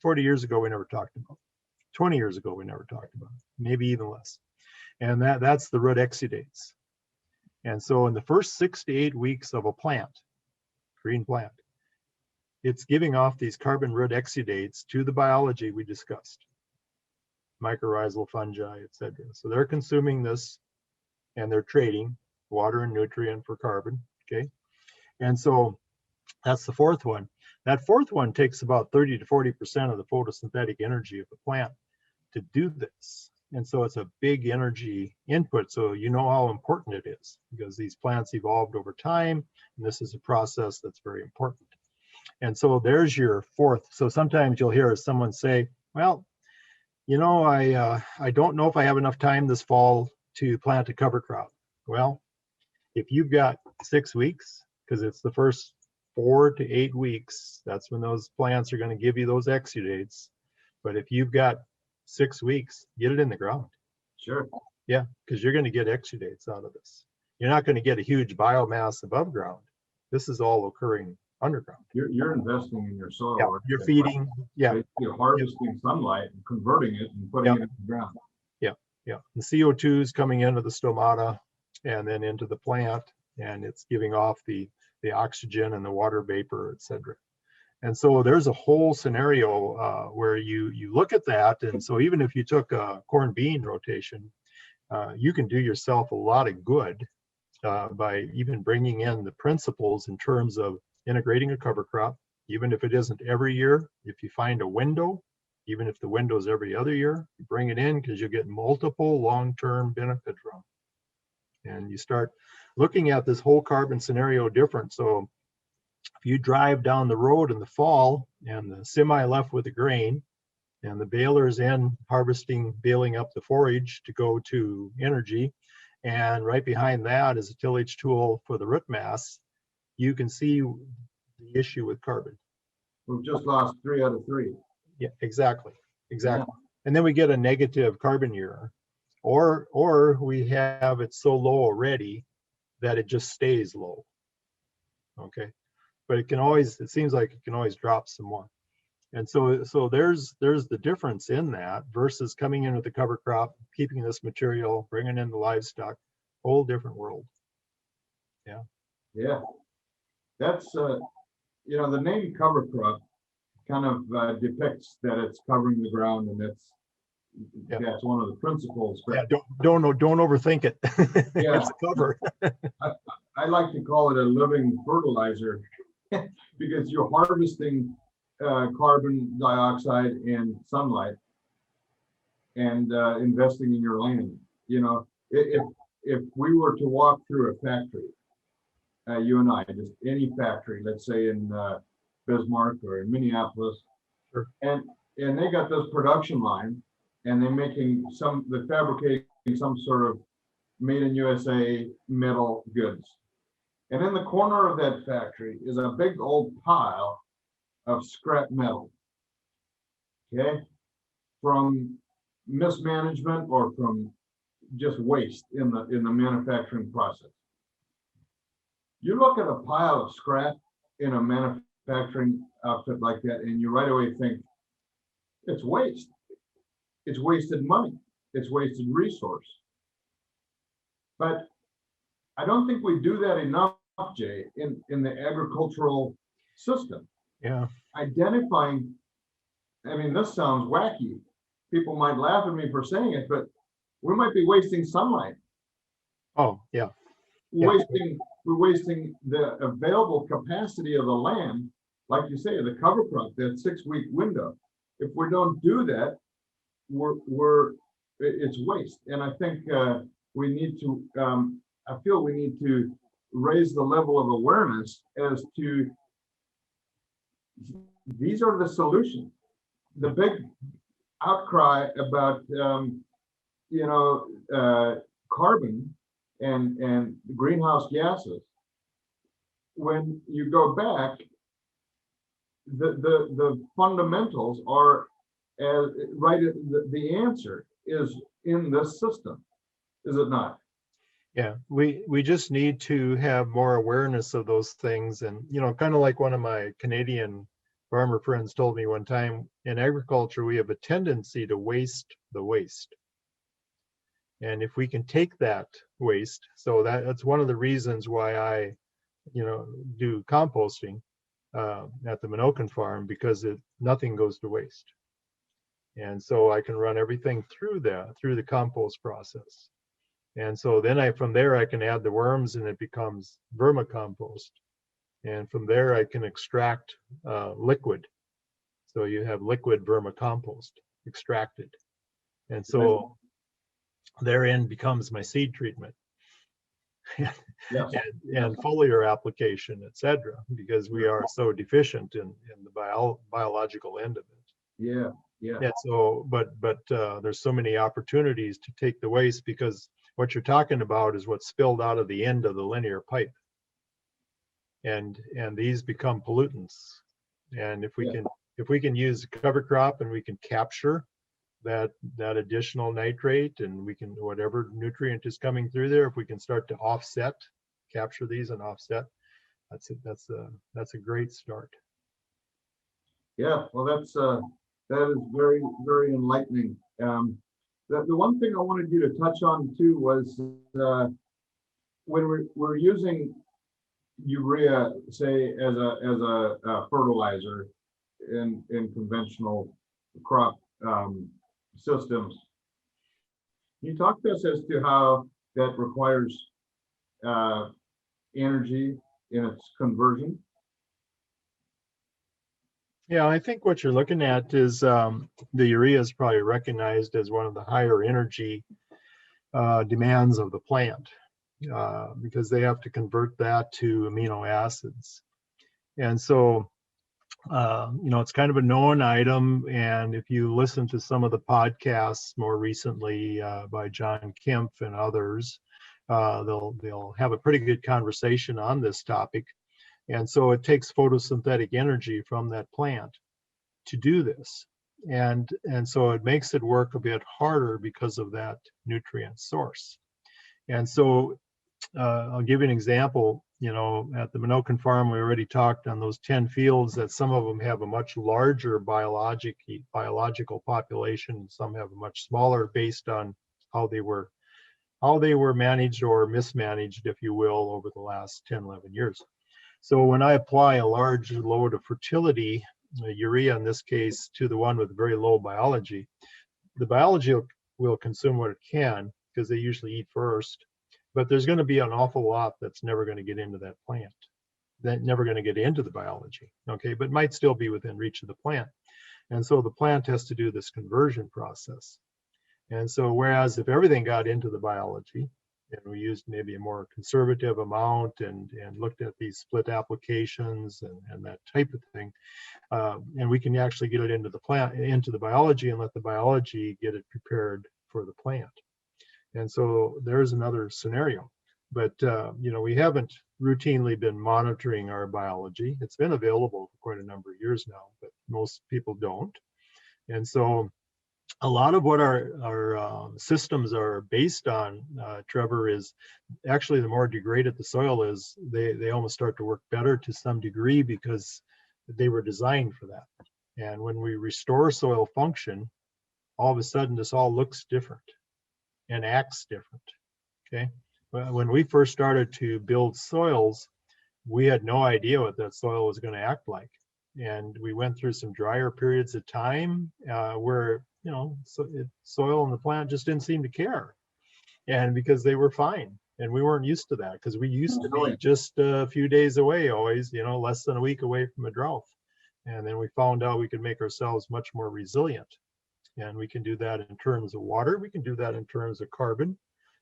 [SPEAKER 2] 40 years ago we never talked about. 20 years ago we never talked about, maybe even less. And that's the root exudates. And so in the first 6 to 8 weeks of a plant, green plant, it's giving off these carbon root exudates to the biology we discussed, mycorrhizal fungi, etc. So they're consuming this and they're trading water and nutrient for carbon. Okay. And so that's the fourth one. That fourth one takes about 30 to 40% of the photosynthetic energy of the plant to do this. And so it's a big energy input. So you know how important it is, because these plants evolved over time, and this is a process that's very important. And so there's your fourth. So sometimes you'll hear someone say, well, I don't know if I have enough time this fall to plant a cover crop. Well, if you've got 6 weeks, because it's the first 4 to 8 weeks, that's when those plants are going to give you those exudates. But if you've got 6 weeks, get it in the ground.
[SPEAKER 1] Sure.
[SPEAKER 2] Yeah, because you're going to get exudates out of this. you're not going to get a huge biomass above ground. This is all occurring underground.
[SPEAKER 1] You're investing in your soil.
[SPEAKER 2] Yeah, you're feeding. Yeah,
[SPEAKER 1] you're harvesting sunlight and converting it and putting it in the ground.
[SPEAKER 2] Yeah, yeah. The CO2 is coming into the stomata and then into the plant, and it's giving off the oxygen and the water vapor, etc. And so there's a whole scenario where you look at that, and so even if you took a corn bean rotation, you can do yourself a lot of good by even bringing in the principles in terms of integrating a cover crop, even if it isn't every year. If you find a window, even if the window is every other year, you bring it in because you get multiple long-term benefit from it. And you start looking at this whole carbon scenario different. So if you drive down the road in the fall and the semi left with the grain and the baler's in harvesting, baling up the forage to go to energy, and right behind that is a tillage tool for the root mass, you can see the issue with carbon.
[SPEAKER 1] We've just lost 3 out of 3.
[SPEAKER 2] Yeah, exactly. Yeah. And then we get a negative carbon year, or we have it so low already that it just stays low. Okay, but it seems like it can always drop some more. And so there's the difference in that versus coming in with the cover crop, keeping this material, bringing in the livestock, whole different world. Yeah.
[SPEAKER 1] Yeah. That's, the name cover crop kind of depicts that it's covering the ground, and that's one of the principles.
[SPEAKER 2] But yeah, don't overthink it.
[SPEAKER 1] Yeah.
[SPEAKER 2] It's a cover.
[SPEAKER 1] I like to call it a living fertilizer because you're harvesting carbon dioxide and sunlight and investing in your land. If we were to walk through a factory, you and I, just any factory, let's say in Bismarck or in Minneapolis,
[SPEAKER 2] sure.
[SPEAKER 1] and they got this production line, and they're fabricating some sort of made in USA metal goods. And in the corner of that factory is a big old pile of scrap metal, okay, from mismanagement or from just waste in the manufacturing process. You look at a pile of scrap in a manufacturing outfit like that, and you right away think it's waste. It's wasted money. It's wasted resource. But I don't think we do that enough, Jay, in the agricultural system.
[SPEAKER 2] Yeah.
[SPEAKER 1] Identifying, this sounds wacky. People might laugh at me for saying it, but we might be wasting sunlight.
[SPEAKER 2] Oh, yeah.
[SPEAKER 1] We're wasting the available capacity of the land, like you say, the cover crop, that 6-week window. If we don't do that, it's waste. And I think we need to, I feel we need to raise the level of awareness as to these are the solutions. The big outcry about carbon and greenhouse gases, when you go back, the fundamentals are right. The answer is in this system, is it not?
[SPEAKER 2] Yeah, we just need to have more awareness of those things. And kind of like one of my Canadian farmer friends told me one time, in agriculture we have a tendency to waste the waste. And if we can take that waste, so that's one of the reasons why I do composting at the Minokan farm, because nothing goes to waste. And so I can run everything through the compost process. And so then from there I can add the worms, and it becomes vermicompost. And from there I can extract liquid. So you have liquid vermicompost extracted. And so therein becomes my seed treatment.
[SPEAKER 1] Yes.
[SPEAKER 2] and foliar application, etc., because we are so deficient in the biological end of it.
[SPEAKER 1] Yeah.
[SPEAKER 2] And so, but there's so many opportunities to take the waste, because what you're talking about is what's spilled out of the end of the linear pipe, and these become pollutants. And if we can use cover crop and we can capture that additional nitrate, and we can, whatever nutrient is coming through there, if we can start to capture these and offset, that's a great start.
[SPEAKER 1] Yeah, well, that is very, very enlightening. The one thing I wanted you to touch on too was when we're using urea, say as a fertilizer in conventional crop systems. Can you talk to us as to how that requires energy in its conversion?
[SPEAKER 2] Yeah, I think what you're looking at is the urea is probably recognized as one of the higher energy demands of the plant because they have to convert that to amino acids. And so, it's kind of a known item. And if you listen to some of the podcasts more recently by John Kempf and others, they'll have a pretty good conversation on this topic. And so it takes photosynthetic energy from that plant to do this. And so it makes it work a bit harder because of that nutrient source. And so I'll give you an example. At the Minokan farm, we already talked on those 10 fields that some of them have a much larger biological population. Some have a much smaller based on how they were managed or mismanaged, if you will, over the last 10, 11 years. So when I apply a large load of fertility, urea in this case, to the one with very low biology, the biology will consume what it can because they usually eat first. But there's going to be an awful lot that's never going to get into that plant, that never going to get into the biology, okay, but might still be within reach of the plant. And so the plant has to do this conversion process. And so whereas if everything got into the biology, and we used maybe a more conservative amount and looked at these split applications and that type of thing, and we can actually get it into the plant, into the biology, and let the biology get it prepared for the plant. And so there's another scenario. But we haven't routinely been monitoring our biology. It's been available for quite a number of years now, but most people don't. And so a lot of what our systems are based on, Trevor, is actually the more degraded the soil is, they almost start to work better to some degree because they were designed for that. And when we restore soil function, all of a sudden this all looks different and acts different, okay? When we first started to build soils, we had no idea what that soil was going to act like. And we went through some drier periods of time where soil and the plant just didn't seem to care, and because they were fine, and we weren't used to that because we used to be just a few days away, always, less than a week away from a drought. And then we found out we could make ourselves much more resilient, and we can do that in terms of water, we can do that in terms of carbon,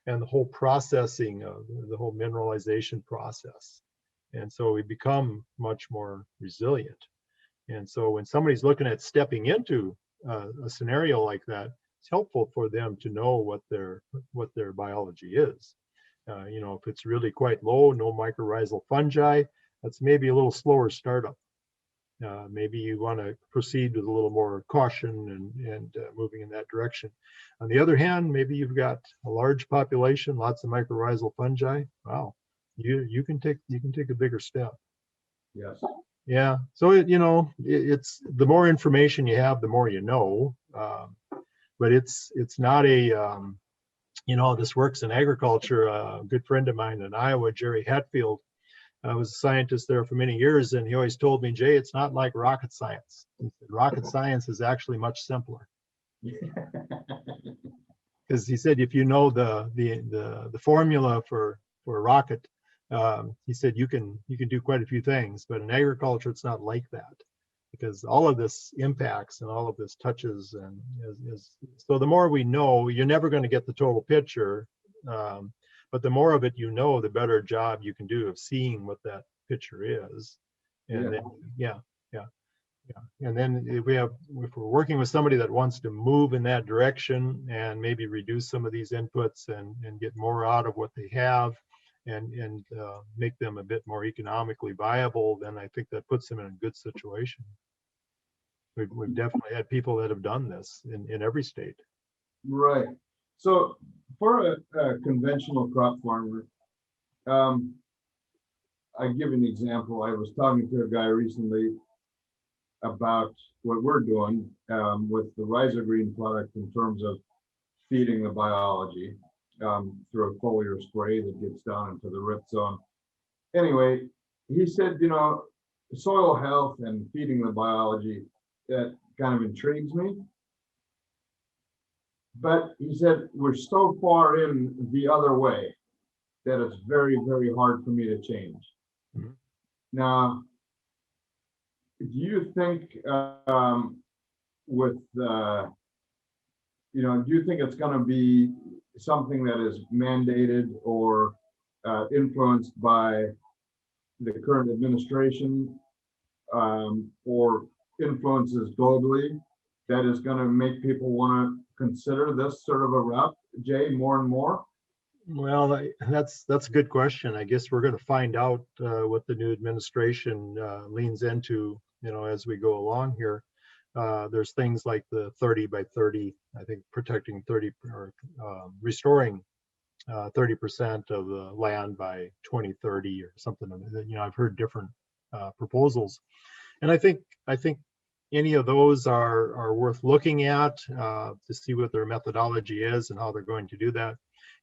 [SPEAKER 2] and the whole processing of the whole mineralization process. And so we become much more resilient. And so when somebody's looking at stepping into a scenario like that, it's helpful for them to know what their biology is. If it's really quite low, no mycorrhizal fungi, that's maybe a little slower startup. Maybe you want to proceed with a little more caution and moving in that direction. On the other hand, maybe you've got a large population, lots of mycorrhizal fungi. Wow, you can take a bigger step.
[SPEAKER 1] Yes.
[SPEAKER 2] Yeah. So it's the more information you have, the more you know. But it's not a this works in agriculture. A good friend of mine in Iowa, Jerry Hatfield, was a scientist there for many years, and he always told me, Jay, it's not like rocket science. He said, rocket science is actually much simpler. Because he said, if you know the formula for a rocket, he said you can do quite a few things, but in agriculture it's not like that, because all of this impacts and all of this touches, and so the more we know, you're never going to get the total picture, but the more of it the better job you can do of seeing what that picture is. And then and then if we're working with somebody that wants to move in that direction and maybe reduce some of these inputs and get more out of what they have, and make them a bit more economically viable, then I think that puts them in a good situation. We've definitely had people that have done this in every state.
[SPEAKER 1] Right. So for a conventional crop farmer, I give an example. I was talking to a guy recently about what we're doing with the Rhizogreen product in terms of feeding the biology through a foliar spray that gets down into the root zone. Anyway, he said, you know, soil health and feeding the biology, that kind of intrigues me. But he said, we're so far in the other way that it's very, very hard for me to change.
[SPEAKER 2] Mm-hmm.
[SPEAKER 1] Now, do you think with, you know, do you think it's going to be something that is mandated or influenced by the current administration or influences globally that is going to make people want to consider this sort of a route, Jay, more and more?
[SPEAKER 2] Well, that's a good question. I guess we're going to find out what the new administration leans into, you know, as we go along here. There's things like the 30 by 30, I think protecting 30 or restoring 30% of the land by 2030 or something. You know, I've heard different proposals, and I think any of those are worth looking at to see what their methodology is and how they're going to do that.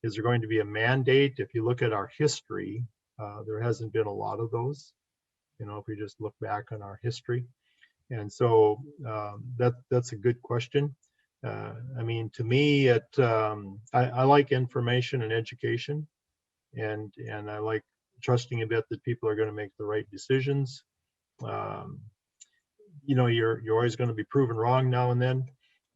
[SPEAKER 2] Is there going to be a mandate? If you look at our history, there hasn't been a lot of those. You know, if we just look back on our history, and so that's a good question. I mean, to me, I like information and education, and I like trusting a bit that people are going to make the right decisions. You know, you're always going to be proven wrong now and then,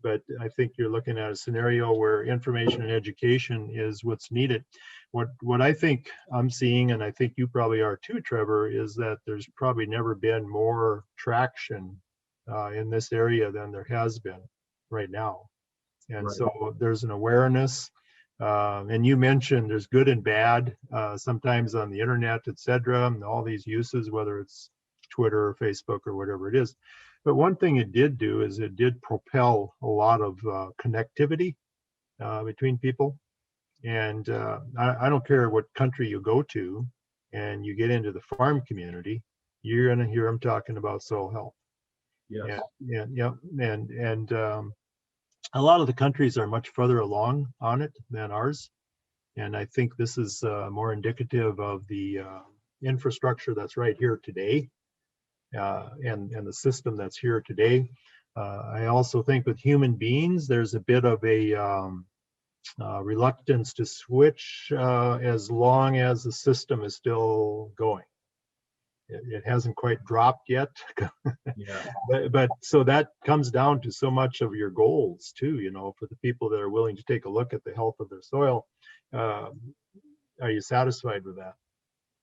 [SPEAKER 2] but I think you're looking at a scenario where information and education is what's needed. What I think I'm seeing, and I think you probably are too, Trevor, is that there's probably never been more traction in this area than there has been right now. And
[SPEAKER 1] Right.
[SPEAKER 2] so there's an awareness, and you mentioned there's good and bad sometimes on the internet, etc., and all these uses, whether it's Twitter or Facebook or whatever it is. But one thing it did do is it did propel a lot of connectivity between people. And I don't care what country you go to and you get into the farm community, you're going to hear them talking about soil health.
[SPEAKER 1] Yes.
[SPEAKER 2] And a lot of the countries are much further along on it than ours. And I think this is more indicative of the infrastructure that's right here today and the system that's here today. I also think with human beings, there's a bit of a reluctance to switch as long as the system is still going. It hasn't quite dropped yet.
[SPEAKER 1] Yeah.
[SPEAKER 2] But so that comes down to so much of your goals too, you know, for the people that are willing to take a look at the health of their soil. Are you satisfied with that?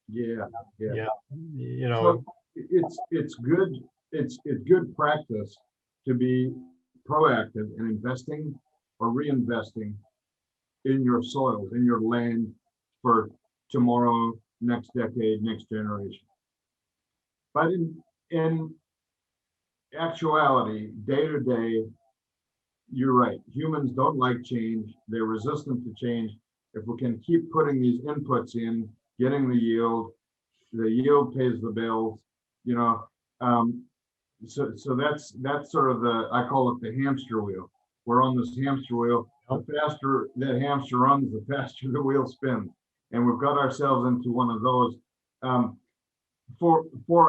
[SPEAKER 1] Yeah.
[SPEAKER 2] Yeah. You know,
[SPEAKER 1] so it's good practice to be proactive in investing or reinvesting in your soils, in your land for tomorrow, next decade, next generation. But in actuality, day to day, you're right. Humans don't like change. They're resistant to change. If we can keep putting these inputs in, getting the yield pays the bills, you know. So that's sort of I call it the hamster wheel. We're on this hamster wheel. The faster that hamster runs, the faster the wheel spins. And we've got ourselves into one of those. For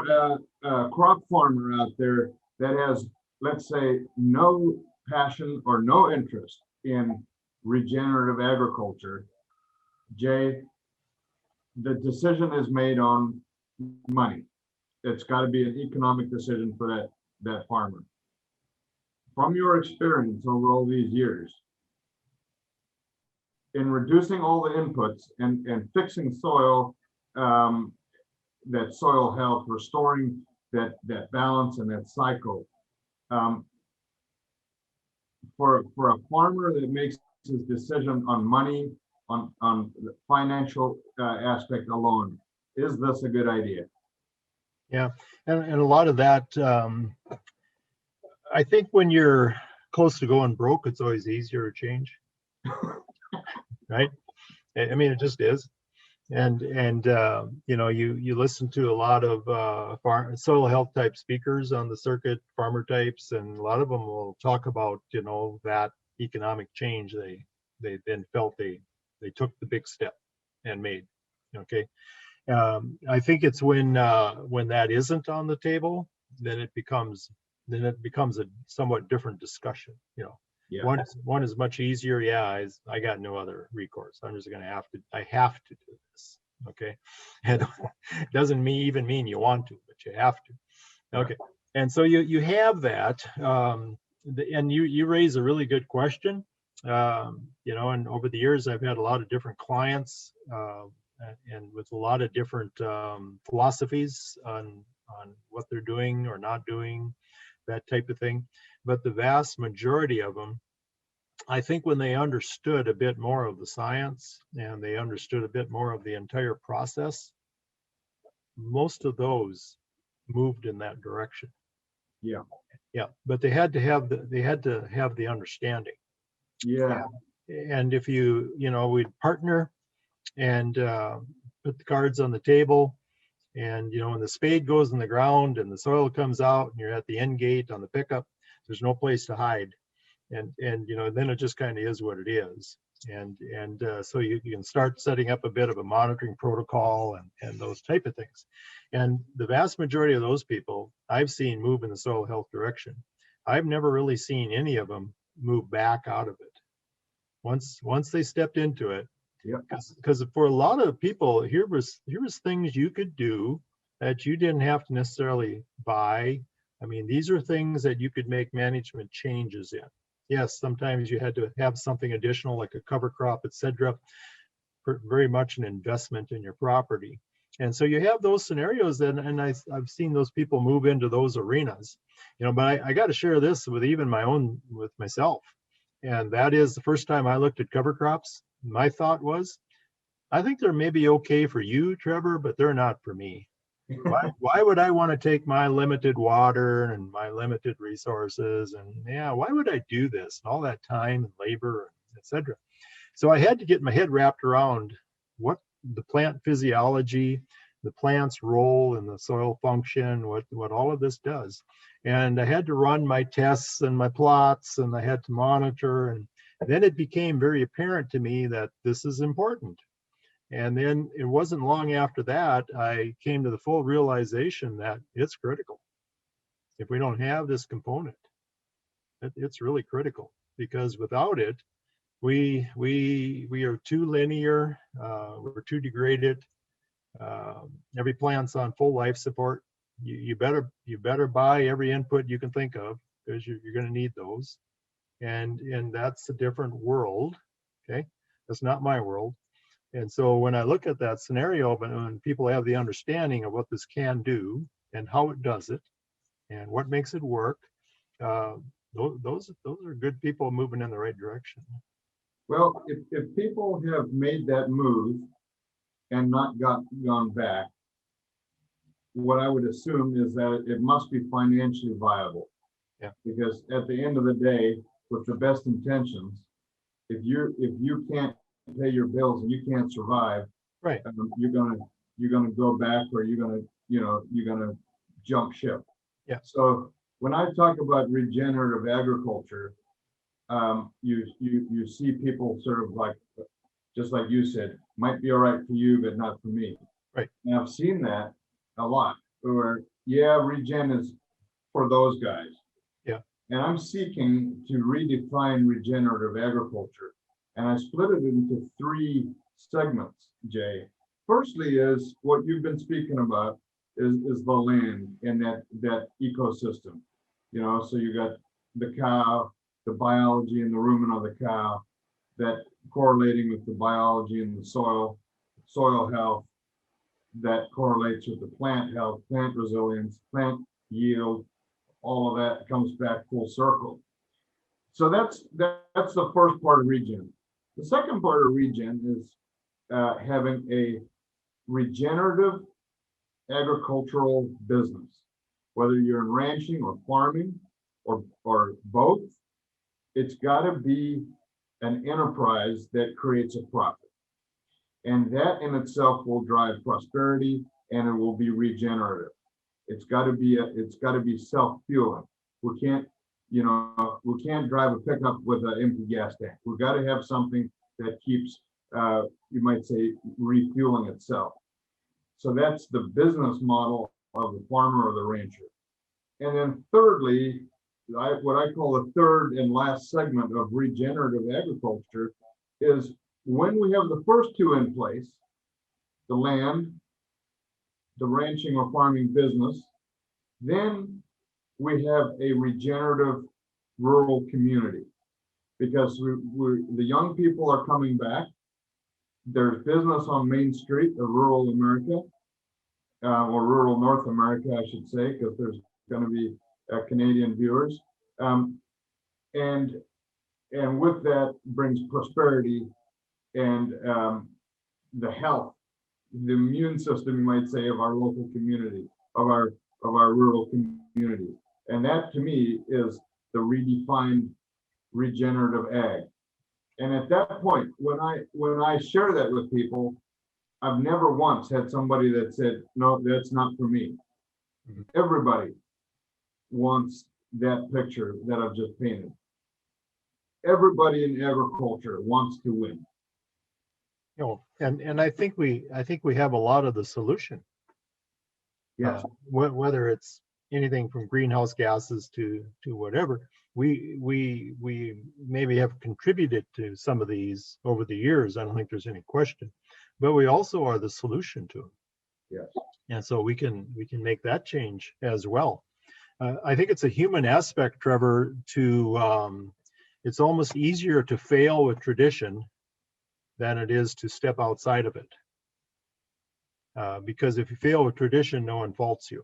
[SPEAKER 1] a crop farmer out there that has, let's say, no passion or no interest in regenerative agriculture, Jay, the decision is made on money. It's got to be an economic decision for that farmer. From your experience over all these years, in reducing all the inputs and fixing soil, that soil health, restoring that balance and that cycle, for a farmer that makes his decision on money, on the financial aspect alone, is this a good idea?
[SPEAKER 2] Yeah, and a lot of that, I think when you're close to going broke, it's always easier to change, right? I mean, it just is. And you know, you listen to a lot of soil health type speakers on the circuit, farmer types, and a lot of them will talk about, you know, that economic change they then felt they took the big step and made. Okay, I think it's when that isn't on the table, then it becomes a somewhat different discussion. You know,
[SPEAKER 1] Yeah.
[SPEAKER 2] one is much easier. Yeah, I got no other recourse. I'm just going to I have to do this. Okay, and it doesn't even mean you want to, but you have to. Okay, and so you have that, and you raise a really good question. You know, and over the years I've had a lot of different clients, and with a lot of different philosophies on what they're doing or not doing, that type of thing. But the vast majority of them, I think when they understood a bit more of the science and they understood a bit more of the entire process, most of those moved in that direction.
[SPEAKER 1] Yeah.
[SPEAKER 2] Yeah, but they had to have the understanding.
[SPEAKER 1] Yeah.
[SPEAKER 2] And if you know, we'd partner and put the cards on the table, and you know, when the spade goes in the ground and the soil comes out and you're at the end gate on the pickup, there's no place to hide. And you know, then it just kind of is what it is. And so you can start setting up a bit of a monitoring protocol and those type of things. And the vast majority of those people I've seen move in the soil health direction. I've never really seen any of them move back out of it once they stepped into it.
[SPEAKER 1] Yeah.
[SPEAKER 2] Because for a lot of people, here was things you could do that you didn't have to necessarily buy. I mean, these are things that you could make management changes in. Yes, sometimes you had to have something additional like a cover crop, etc. Very much an investment in your property. And so you have those scenarios, and I've seen those people move into those arenas. You know, but I got to share this with myself. And that is the first time I looked at cover crops, my thought was, I think they're maybe okay for you, Trevor, but they're not for me. Why would I want to take my limited water and my limited resources, and why would I do this and all that time and labor, etc. So I had to get my head wrapped around what the plant physiology, the plant's role in the soil function, what all of this does. And I had to run my tests and my plots, and I had to monitor, and then it became very apparent to me that this is important. And then it wasn't long after that, I came to the full realization that it's critical. If we don't have this component, it's really critical, because without it, we are too linear, we're too degraded. Every plant's on full life support. You better buy every input you can think of, because you're going to need those. And that's a different world. Okay, that's not my world. And so when I look at that scenario, but when people have the understanding of what this can do and how it does it and what makes it work, those are good people moving in the right direction.
[SPEAKER 1] Well, if people have made that move and not gone back, what I would assume is that it must be financially viable.
[SPEAKER 2] Yeah.
[SPEAKER 1] Because at the end of the day, with the best intentions, if you can't pay your bills and you can't survive,
[SPEAKER 2] right,
[SPEAKER 1] you're gonna go back, or you're gonna jump ship.
[SPEAKER 2] Yeah.
[SPEAKER 1] So when I talk about regenerative agriculture, you see people sort of like, just like you said, might be all right for you, but not for me.
[SPEAKER 2] Right.
[SPEAKER 1] And I've seen that a lot, where regen is for those guys.
[SPEAKER 2] Yeah.
[SPEAKER 1] And I'm seeking to redefine regenerative agriculture. And I split it into 3 segments, Jay. Firstly is what you've been speaking about is the land and that ecosystem. You know, so you got the cow, the biology in the rumen of the cow, that correlating with the biology in the soil health, that correlates with the plant health, plant resilience, plant yield, all of that comes back full circle. So that's the first part of regen. The second part of regen is having a regenerative agricultural business, whether you're in ranching or farming, or both. It's got to be an enterprise that creates a profit. And that in itself will drive prosperity, and it will be regenerative. It's got to be self-fueling. We can't, we can't drive a pickup with an empty gas tank. We've got to have something that keeps, you might say, refueling itself. So that's the business model of the farmer or the rancher. And then thirdly, what I call the third and last segment of regenerative agriculture is when we have the first two in place, the land, the ranching or farming business, then we have a regenerative rural community, because the young people are coming back. There's business on Main Street of rural America, or rural North America, I should say, because there's going to be Canadian viewers. And with that brings prosperity and the health, the immune system, you might say, of our local community, of our rural community. And that to me is the redefined regenerative ag. And at that point, when I share that with people, I've never once had somebody that said, no, that's not for me. Mm-hmm. Everybody wants that picture that I've just painted. Everybody in agriculture wants to win.
[SPEAKER 2] And I think we have a lot of the solution.
[SPEAKER 1] Yes.
[SPEAKER 2] Whether it's anything from greenhouse gases to whatever, we maybe have contributed to some of these over the years. I don't think there's any question, but we also are the solution to them.
[SPEAKER 1] Yes.
[SPEAKER 2] And so we can make that change as well. I think it's a human aspect, Trevor, to it's almost easier to fail with tradition than it is to step outside of it. Because if you fail with tradition, no one faults you.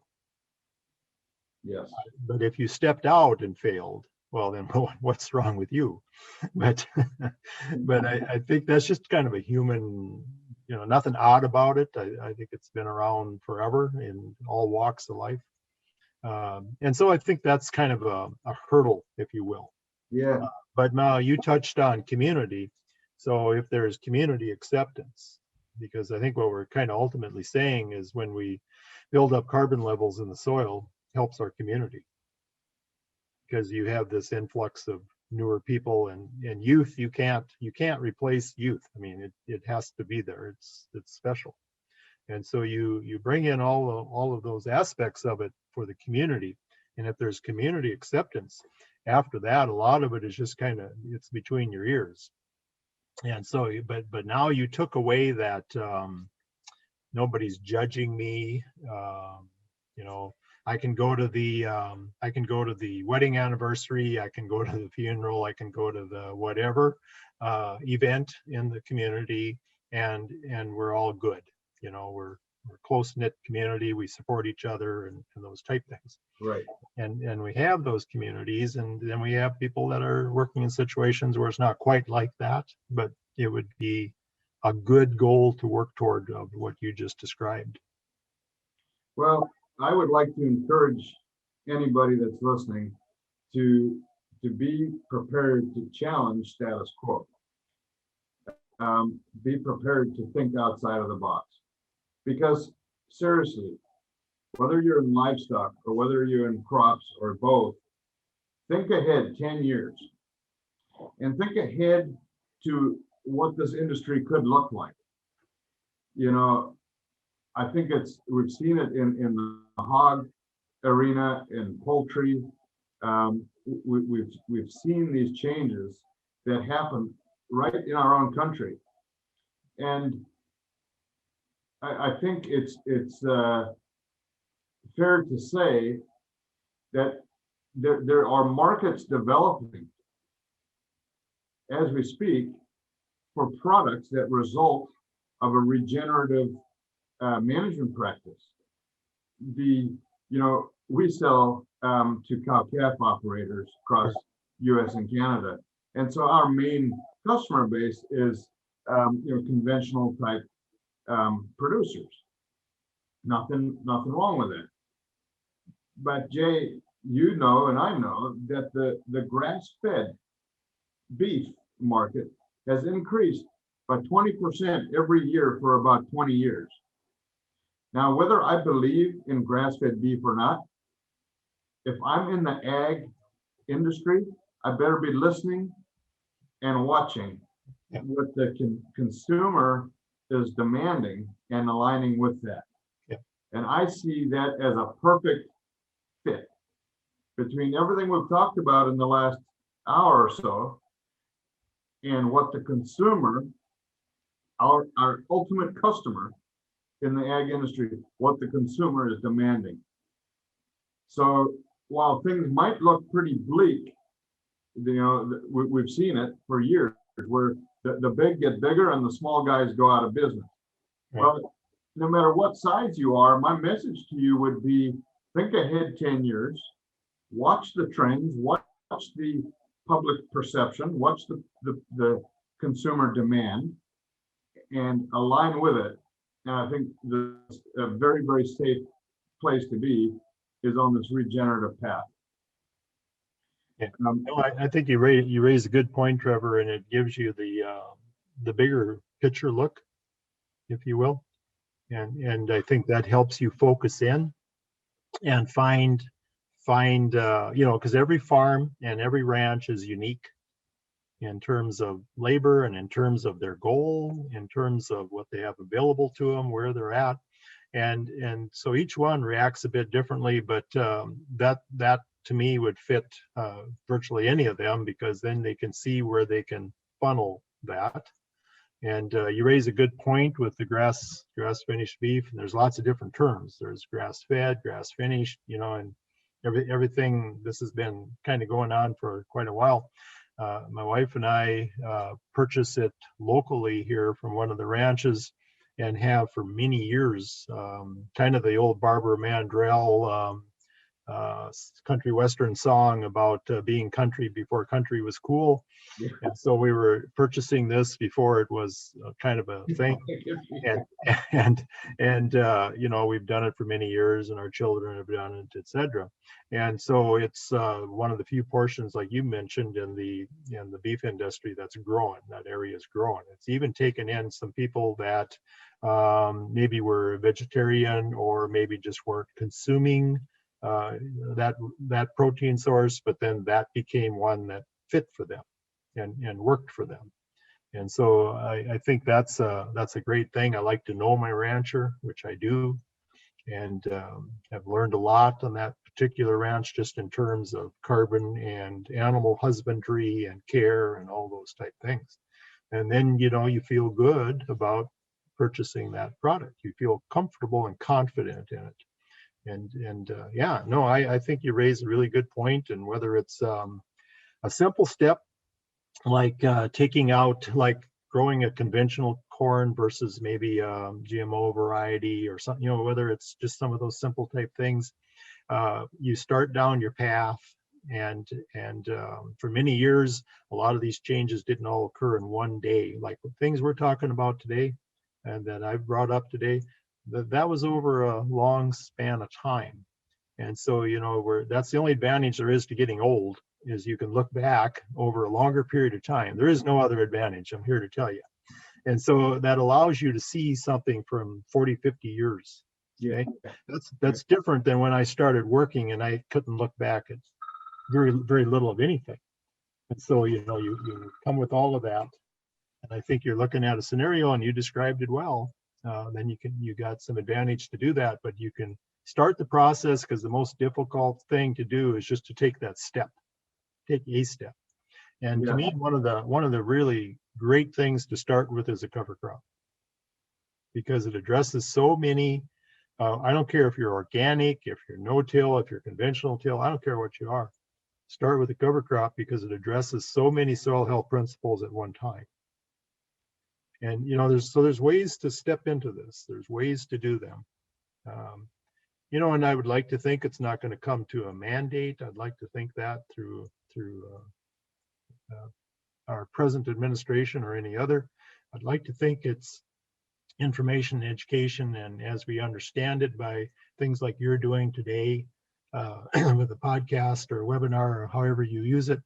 [SPEAKER 1] Yes.
[SPEAKER 2] But if you stepped out and failed, well, then what's wrong with you? But I think that's just kind of a human, nothing odd about it. I think it's been around forever in all walks of life. And so I think that's kind of a hurdle, if you will.
[SPEAKER 1] Yeah.
[SPEAKER 2] But now you touched on community. So if there's community acceptance, because I think what we're kind of ultimately saying is when we build up carbon levels in the soil, helps our community. Because you have this influx of newer people and youth, you can't replace youth. I mean, it has to be there. It's special. And so you bring in all of those aspects of it for the community. And if there's community acceptance, after that, a lot of it is just kind of, it's between your ears. And so, but now you took away that nobody's judging me. I can go to the wedding anniversary, I can go to the funeral, I can go to the whatever event in the community, and we're all good. We're a close-knit community, we support each other and those type things.
[SPEAKER 1] Right.
[SPEAKER 2] And we have those communities, and then we have people that are working in situations where it's not quite like that, but it would be a good goal to work toward of what you just described.
[SPEAKER 1] Well, I would like to encourage anybody that's listening to be prepared to challenge status quo. Be prepared to think outside of the box. Because seriously, whether you're in livestock or whether you're in crops or both, think ahead 10 years and think ahead to what this industry could look like. I think we've seen it in the hog arena, in poultry. We've seen these changes that happen right in our own country. And I think it's fair to say that there are markets developing as we speak for products that result of a regenerative management practice. We sell to cow-calf operators across U.S. and Canada, and so our main customer base is conventional type producers. Nothing wrong with that. But Jay, you know, and I know that the grass-fed beef market has increased by 20% every year for about 20 years. Now, whether I believe in grass-fed beef or not, if I'm in the ag industry, I better be listening and watching what the consumer is demanding and aligning with that. And I see that as a perfect fit between everything we've talked about in the last hour or so and what the consumer, our ultimate customer in the ag industry, what the consumer is demanding. So while things might look pretty bleak, you know, we've seen it for years where the big get bigger and the small guys go out of business. Right. Well, no matter what size you are, my message to you would be think ahead 10 years, watch the trends, watch the public perception, watch the consumer demand, and align with it. And I think a very, very safe place to be is on this regenerative path.
[SPEAKER 2] Yeah. No, I think you raise a good point, Trevor, and it gives you the bigger picture look, if you will, and I think that helps you focus in and find you know, because every farm and every ranch is unique in terms of labor and in terms of their goal, in terms of what they have available to them, where they're at, and so each one reacts a bit differently, but that to me would fit virtually any of them, because then they can see where they can funnel that. And you raise a good point with the grass finished beef, and there's lots of different terms. There's grass fed, grass finished, you know, and everything. This has been kind of going on for quite a while. My wife and I purchase it locally here from one of the ranches, and have for many years. Kind of the old Barbara Mandrell country western song about being country before country was cool. Yeah. And so we were purchasing this before it was kind of a thing, and you know, we've done it for many years, and our children have done it, etc. And so it's one of the few portions, like you mentioned, in the beef industry that's growing. That area is growing. It's even taken in some people that maybe were vegetarian or maybe just weren't consuming that protein source, but then that became one that fit for them and worked for them. And so I think that's a great thing. I like to know my rancher, which I do, and have learned a lot on that particular ranch, just in terms of carbon and animal husbandry and care and all those type things. And then, you know, you feel good about purchasing that product. You feel comfortable and confident in it. And yeah, no, I think you raise a really good point. And whether it's a simple step like taking out, like growing a conventional corn versus maybe GMO variety or something, you know, whether it's just some of those simple type things, you start down your path. And for many years, a lot of these changes didn't all occur in one day. Like the things we're talking about today and that I've brought up today, that was over a long span of time. And so, you know, that's the only advantage there is to getting old, is you can look back over a longer period of time. There is no other advantage, I'm here to tell you. And so that allows you to see something from 40, 50 years. Okay? That's different than when I started working and I couldn't look back at very, very little of anything. And so, you know, you come with all of that. And I think you're looking at a scenario, and you described it well. Then you got some advantage to do that, but you can start the process, because the most difficult thing to do is just to take that step, take a step. And to me, one of the really great things to start with is a cover crop, because it addresses so many. I don't care if you're organic, if you're no-till, if you're conventional till, I don't care what you are. Start with a cover crop because it addresses so many soil health principles at one time. And you know, there's ways to step into this. There's ways to do them. You know, and I would like to think it's not going to come to a mandate. I'd like to think that through our present administration or any other. I'd like to think it's information, education, and as we understand it by things like you're doing today, with a podcast or a webinar or however you use it.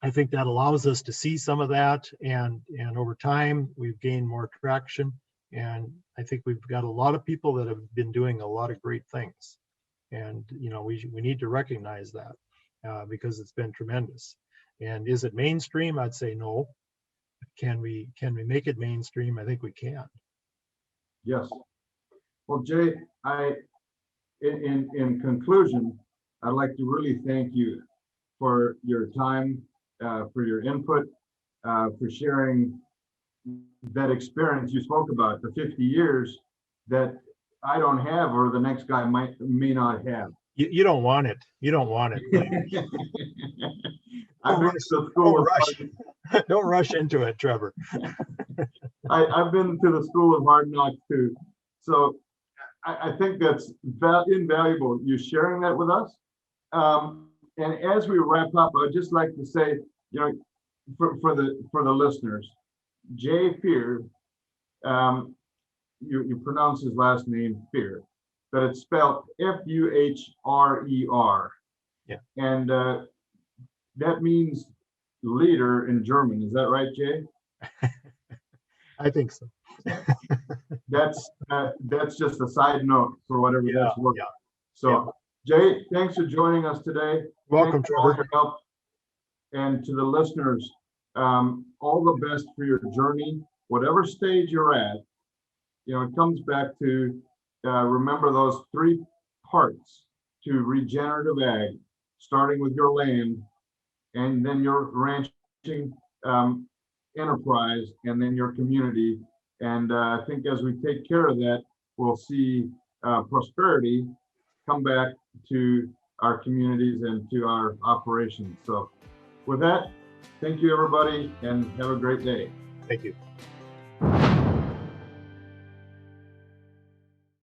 [SPEAKER 2] I think that allows us to see some of that, and over time we've gained more traction, and I think we've got a lot of people that have been doing a lot of great things, and we need to recognize that because it's been tremendous. And is it mainstream? I'd say no. Can we make it mainstream? I think we can.
[SPEAKER 1] Yes. Well, Jay, in conclusion, I'd like to really thank you for your time, for your input, for sharing that experience you spoke about, the 50 years that I don't have, or the next guy may not have.
[SPEAKER 2] You don't want it. You don't want it. Don't rush into it, Trevor.
[SPEAKER 1] I've been to the school of hard knocks too. So I think that's invaluable, you sharing that with us. And as we wrap up, I'd just like to say, for the listeners, Jay Fuhrer, you pronounce his last name Fuhrer, but it's spelled Fuhrer.
[SPEAKER 2] Yeah.
[SPEAKER 1] And that means leader in German. Is that right, Jay?
[SPEAKER 2] I think so.
[SPEAKER 1] That's just a side note for whatever that's worth.
[SPEAKER 2] Yeah.
[SPEAKER 1] So, Jay, thanks for joining us today.
[SPEAKER 2] Welcome, Trevor.
[SPEAKER 1] Help. And to the listeners, all the best for your journey, whatever stage you're at. It comes back to remember those 3 parts to regenerative ag, starting with your land, and then your ranching enterprise, and then your community. And I think as we take care of that, we'll see prosperity come back to our communities and to our operations. So with that, thank you, everybody, and have a great day.
[SPEAKER 2] Thank you.